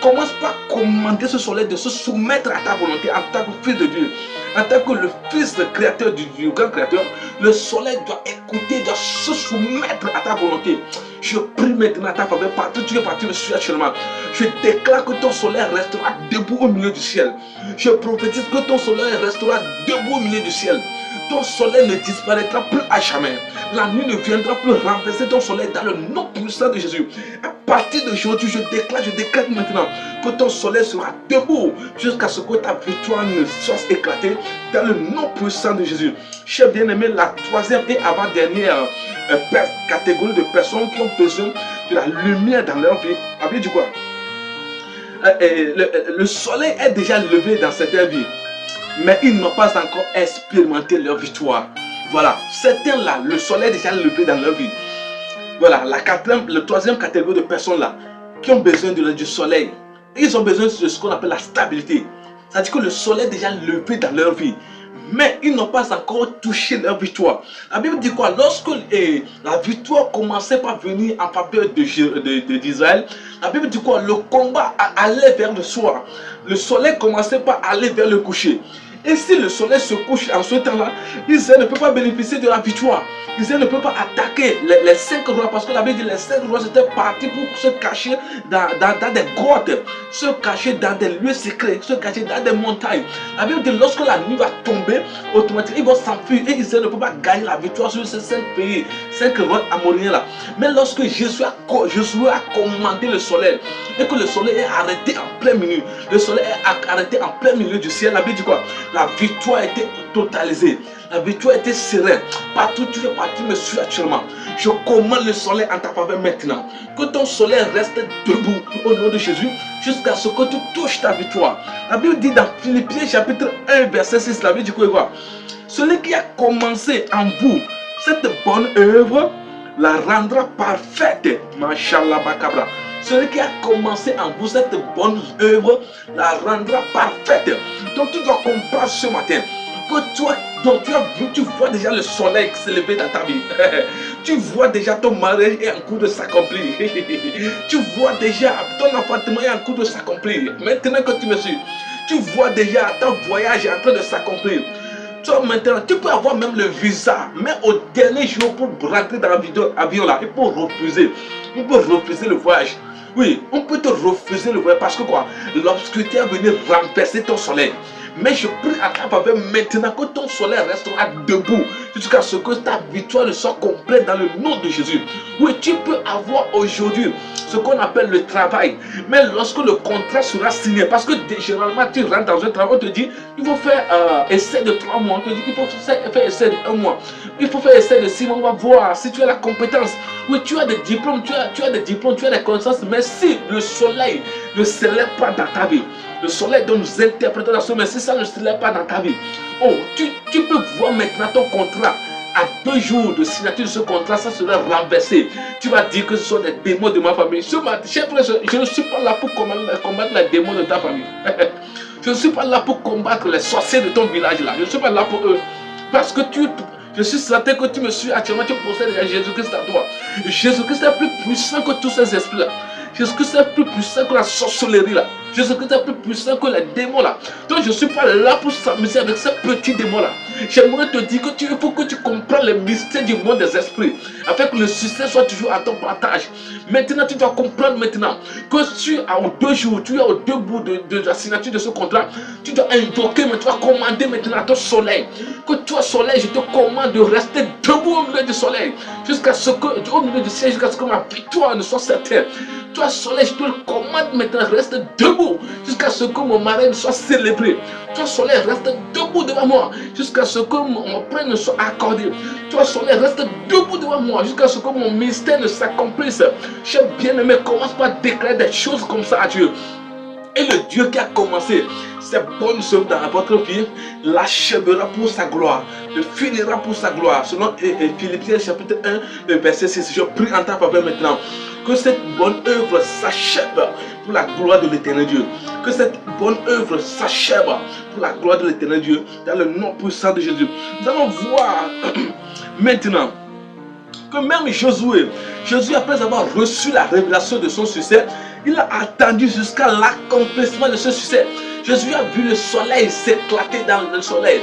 commence par commander ce soleil de se soumettre à ta volonté en tant que fils de Dieu. En tant que le fils de créateur du grand créateur, le soleil doit écouter, doit se soumettre à ta volonté. Je prie maintenant à ta faveur, partout tu es parti me suivre actuellement. Je déclare que ton soleil restera debout au milieu du ciel. Je prophétise que ton soleil restera debout au milieu du ciel. Ton soleil ne disparaîtra plus à jamais. La nuit ne viendra plus renverser ton soleil dans le nom puissant de Jésus. À partir d'aujourd'hui, je déclare maintenant que ton soleil sera debout jusqu'à ce que ta victoire ne soit éclatée dans le nom puissant de Jésus. Cher bien-aimé, la troisième et avant-dernière catégorie de personnes qui ont besoin de la lumière dans leur vie. La Bible dit quoi? Le soleil est déjà levé dans certaines vies, mais ils n'ont pas encore expérimenté leur victoire. Voilà, certains là, le soleil est déjà levé dans leur vie. Voilà, la troisième catégorie de personnes là, qui ont besoin du soleil. Ils ont besoin de ce qu'on appelle la stabilité. C'est-à-dire que le soleil est déjà levé dans leur vie, mais ils n'ont pas encore touché leur victoire. La Bible dit quoi? Lorsque la victoire commençait par venir en faveur d'Israël, la Bible dit quoi? Le combat allait vers le soir. Le soleil commençait par aller vers le coucher. Et si le soleil se couche en ce temps-là, Israël ne peut pas bénéficier de la victoire. Israël ne peut pas attaquer les 5 rois, parce que la Bible dit que les 5 rois étaient partis pour se cacher dans des grottes, se cacher dans des lieux secrets, se cacher dans des montagnes. La Bible dit que lorsque la nuit va tomber, automatiquement ils vont s'enfuir et Israël ne peut pas gagner la victoire sur ces 5 pays, 5 rois amoriens là. Mais lorsque Jésus a commandé le soleil et que le soleil est arrêté en plein milieu, le soleil est arrêté en plein milieu du ciel, la Bible dit quoi? La victoire a été totalisée. La victoire était sereine. Partout tu es parti me suivre actuellement. Je commande le soleil en ta faveur maintenant. Que ton soleil reste debout au nom de Jésus jusqu'à ce que tu touches ta victoire. La Bible dit dans Philippiens chapitre 1 verset 6, la Bible dit quoi? Celui qui a commencé en vous cette bonne œuvre la rendra parfaite. Mashallah bakabra. Celui qui a commencé en vous cette bonne œuvre la rendra parfaite. Donc tu dois comprendre ce matin que toi, donc tu vois déjà le soleil s'élever dans ta vie. Tu vois déjà ton mariage est en cours de s'accomplir. Tu vois déjà ton appartement est en cours de s'accomplir. Maintenant que tu me suis, tu vois déjà ton voyage est en train de s'accomplir. Toi maintenant, tu peux avoir même le visa, mais au dernier jour pour rentrer dans l'avion là, il peut refuser. On peut refuser le voyage. Oui, on peut te refuser le voyage parce que quoi? L'obscurité est venue renverser ton soleil. Mais je prie à ta faveur maintenant que ton soleil restera debout jusqu'à ce que ta victoire soit complète dans le nom de Jésus. Oui, tu peux avoir aujourd'hui ce qu'on appelle le travail. Mais lorsque le contrat sera signé, parce que généralement tu rentres dans un travail, on te dit il faut faire essai de 3 mois, on te dit il faut faire essai de 1 mois, il faut faire essai de 6 mois, on va voir si tu as la compétence. Oui, tu as des diplômes, tu as des diplômes, tu as des connaissances, mais si le soleil ne se lève pas dans ta vie, le soleil dont nous interprétons la mais si ça ne se lève pas dans ta vie, oh, tu peux voir maintenant ton contrat. À 2 jours de signature de ce contrat, ça sera renversé. Tu vas dire que ce sont des démons de ma famille. Cher frère, je ne suis pas là pour combattre les démons de ta famille. Je ne suis pas là pour combattre les sorciers de ton village là. Je ne suis pas là pour eux. Parce que je suis certain que tu me suis actuellement, tu possèdes Jésus-Christ à toi. Jésus-Christ est plus puissant que tous ces esprits là. Jésus-Christ est plus puissant que la sorcellerie là. Jésus-Christ est plus puissant que les démons là. Donc je ne suis pas là pour s'amuser avec ces petits démons là. J'aimerais te dire que il faut que tu comprennes les mystères du monde des esprits, afin que le succès soit toujours à ton partage. Maintenant tu dois comprendre maintenant que tu es aux 2 jours, tu es aux 2 bouts de la signature de ce contrat. Tu dois invoquer, mais tu vas commander maintenant à ton soleil. Que toi soleil, je te commande de rester debout au milieu du soleil, jusqu'à ce que, au milieu du ciel, jusqu'à ce que ma victoire ne soit certaine. Toi soleil, je te le commande maintenant, reste debout jusqu'à ce que mon mariage soit célébré. Toi soleil, reste debout devant moi jusqu'à ce que mon prêt soit accordé. Toi soleil, reste debout devant moi jusqu'à ce que mon mystère ne s'accomplisse. Cher bien-aimé, commence par déclarer des choses comme ça à Dieu. Et le Dieu qui a commencé ces bonnes œuvres dans votre vie l'achèvera pour sa gloire, le finira pour sa gloire. Selon Philippiens chapitre 1, verset 6, je prie en ta faveur maintenant que cette bonne œuvre s'achève pour la gloire de l'éternel Dieu. Que cette bonne œuvre s'achève pour la gloire de l'éternel Dieu, dans le nom puissant de Jésus. Nous allons voir maintenant que même Josué, après avoir reçu la révélation de son succès, il a attendu jusqu'à l'accomplissement de ce succès. Jésus a vu le soleil s'éclater dans le soleil.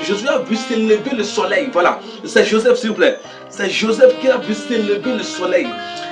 Jésus a vu s'élever le soleil. Voilà. C'est Joseph, s'il vous plaît. C'est Joseph qui a vu s'élever le soleil.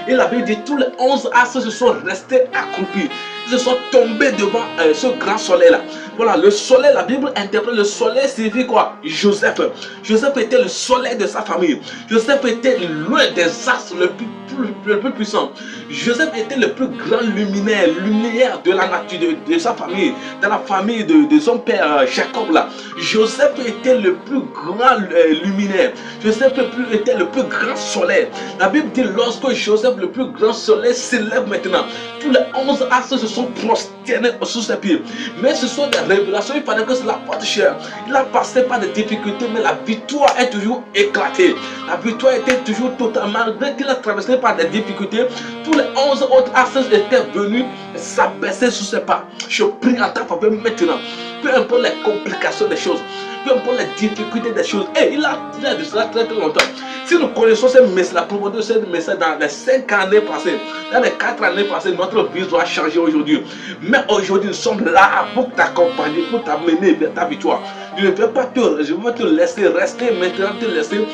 Il avait dit tous les 11 astres se sont restés accroupis. Ils se sont tombés devant ce grand soleil-là. Voilà, le soleil, la Bible interprète le soleil signifie quoi? Joseph. Joseph était le soleil de sa famille. Joseph était l'un des astres le plus puissant. Joseph était le plus grand luminaire de la nature, de sa famille, de la famille de son père Jacob là. Joseph était le plus grand luminaire. Joseph était le plus grand soleil. La Bible dit lorsque Joseph, le plus grand soleil, s'élève maintenant, tous les 11 astres se sont prosternés sous ses pieds. Mais ce sont des révélations, il fallait que cela porte cher. Il a passé par des difficultés, mais la victoire est toujours éclatée. La victoire était toujours totalement, malgré qu'il a traversé par des difficultés, tous les 11 autres astres étaient venus s'abaisser sous ses pas. Je prie en ta faveur maintenant, peu importe les complications des choses, peu importe les difficultés des choses. Et il a dit cela très longtemps. Si nous connaissons la profondeur de ce message dans les 5 années passées, dans les 4 années passées, notre vie doit changer aujourd'hui. Mais aujourd'hui, nous sommes là pour t'accompagner, pour t'amener vers ta victoire. Je ne vais pas te laisser rester maintenant, te laisser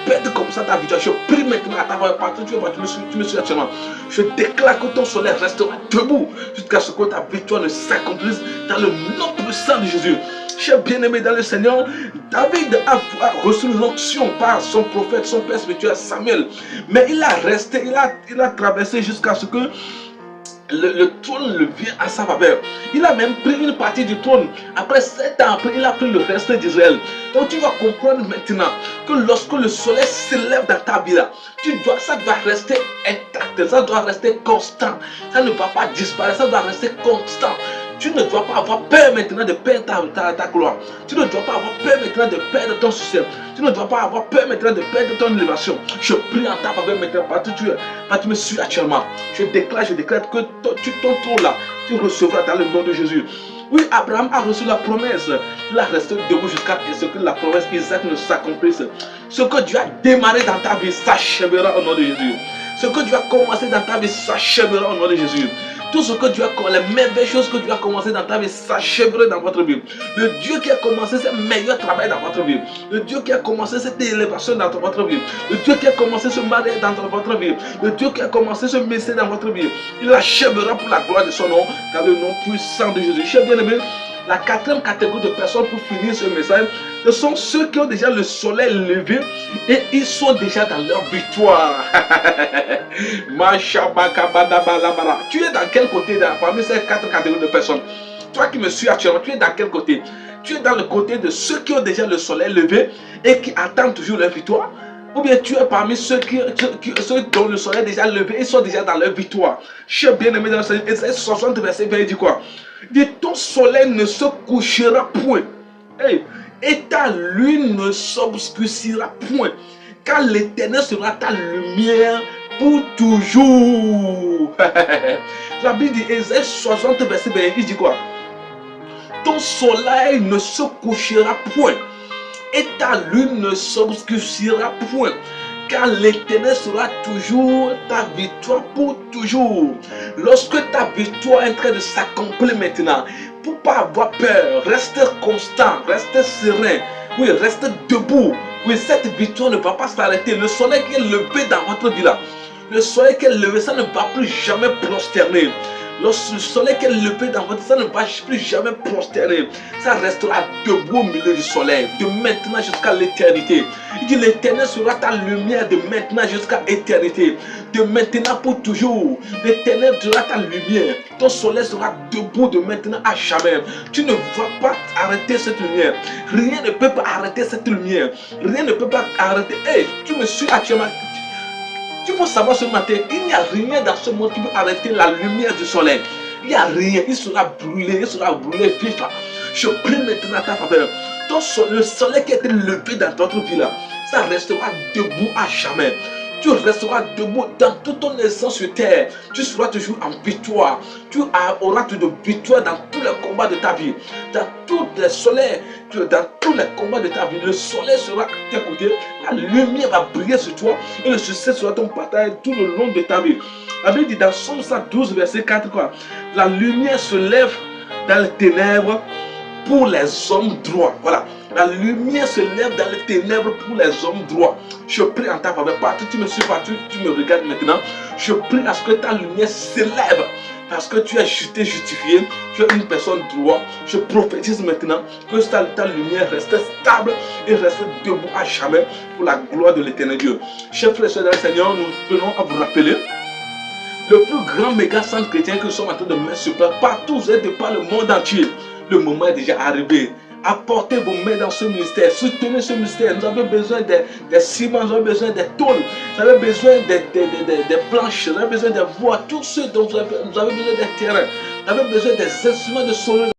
perdre comme ça ta victoire. Je prie maintenant à ta voix, partout tu me suis actuellement. Je déclare que ton soleil restera debout jusqu'à ce que ta victoire ne s'accomplisse dans le nom puissant de Jésus. Cher bien-aimé dans le Seigneur, David a reçu l'onction par son prophète, son père spirituel Samuel. Mais il a resté, il a traversé jusqu'à ce que le trône le vient à sa faveur. Il a même pris une partie du trône. Après 7 ans, après, il a pris le reste d'Israël. Donc tu vas comprendre maintenant que lorsque le soleil s'élève dans ta vie, là, ça doit rester intact, ça doit rester constant. Ça ne va pas disparaître, ça doit rester constant. Tu ne dois pas avoir peur maintenant de perdre ta gloire. Tu ne dois pas avoir peur maintenant de perdre ton succès. Tu ne dois pas avoir peur maintenant de perdre ton élévation. Je prie en ta faveur maintenant, partout tu me suis actuellement. Je déclare que ton trône là, tu recevras dans le nom de Jésus. Oui, Abraham a reçu la promesse. Il a resté debout jusqu'à ce que la promesse Isaac ne s'accomplisse. Ce que Dieu a démarré dans ta vie s'achèvera au nom de Jésus. Ce que Dieu a commencé dans ta vie s'achèvera au nom de Jésus. Tout ce que Dieu a commencé, les merveilleuses choses que Dieu a commencé dans ta vie s'achèvera dans votre vie. Le Dieu qui a commencé ce meilleur travail dans votre vie. Le Dieu qui a commencé cette élévation dans votre vie. Le Dieu qui a commencé ce mariage dans votre vie. Le Dieu qui a commencé ce message dans votre vie. Il achèvera pour la gloire de son nom, dans le nom puissant de Jésus. Chers bien-aimés, la 4e catégorie de personnes pour finir ce message, ce sont ceux qui ont déjà le soleil levé et ils sont déjà dans leur victoire. Tu es dans quel côté parmi ces 4 catégories de personnes? Toi qui me suis actuellement, tu es dans quel côté? Tu es dans le côté de ceux qui ont déjà le soleil levé et qui attendent toujours leur victoire? Ou bien tu es parmi ceux dont le soleil est déjà levé et sont déjà dans leur victoire? Cher bien-aimé dans le Seigneur, Ésaïe 60 verset 20 dit quoi? Il dit ton soleil ne se couchera point. Hey, et ta lune ne s'obscurcira point. Car l'Éternel sera ta lumière pour toujours. La Bible dit, Ésaïe 60 verset 20, il dit quoi? Ton soleil ne se couchera point et ta lune ne s'obscurcira point, car l'Éternel sera toujours ta victoire pour toujours. Lorsque ta victoire est en train de s'accomplir maintenant, pour ne pas avoir peur, reste constant, reste serein, oui, reste debout. Oui, cette victoire ne va pas s'arrêter. Le soleil qui est levé dans votre vie là, le soleil qui est levé, ça ne va plus jamais prosterner. Le soleil qui est levé dans votre vie, ça ne va plus jamais prosterner. Ça restera debout au milieu du soleil, de maintenant jusqu'à l'éternité. Il dit l'Éternel sera ta lumière de maintenant jusqu'à l'éternité. De maintenant pour toujours. L'Éternel sera ta lumière. Ton soleil sera debout de maintenant à jamais. Tu ne vas pas arrêter cette lumière. Rien ne peut pas arrêter cette lumière. Rien ne peut pas arrêter. Hey, tu me suis actuellement. Tu peux savoir ce matin, il n'y a rien dans ce monde qui peut arrêter la lumière du soleil. Il n'y a rien, il sera brûlé vif. Je prie maintenant à ta faveur. Le soleil qui a été levé dans votre vie là, ça restera debout à jamais. Tu resteras debout dans toute ton essence sur terre. Tu seras toujours en victoire. Tu auras de victoire dans tous les combats de ta vie. Dans tous les soleils, dans tous les combats de ta vie. Le soleil sera à tes côtés. La lumière va briller sur toi. Et le succès sera ton partage tout le long de ta vie. La Bible dit dans Somme 112 verset 4 quoi. La lumière se lève dans les ténèbres pour les hommes droits. Voilà. La lumière se lève dans les ténèbres pour les hommes droits. Je prie en ta faveur. Partout tu me suis, partout tu me regardes maintenant. Je prie à ce que ta lumière s'élève. Parce que tu es justifié, tu es une personne droite. Je prophétise maintenant que ta lumière reste stable et reste debout à jamais pour la gloire de l'éternel Dieu. Chers frères et sœurs dans le Seigneur, nous venons à vous rappeler le plus grand méga centre chrétien que nous sommes en train de mettre sur place. Partout vous êtes de par le monde entier. Le moment est déjà arrivé. Apportez vos mains dans ce ministère. Soutenez ce ministère. Nous avons besoin des ciments, nous avons besoin des tôles, nous avons besoin des planches, nous avons besoin des voies, tout ce dont vous avez besoin des terrains. Nous avons besoin des instruments de sonorisation.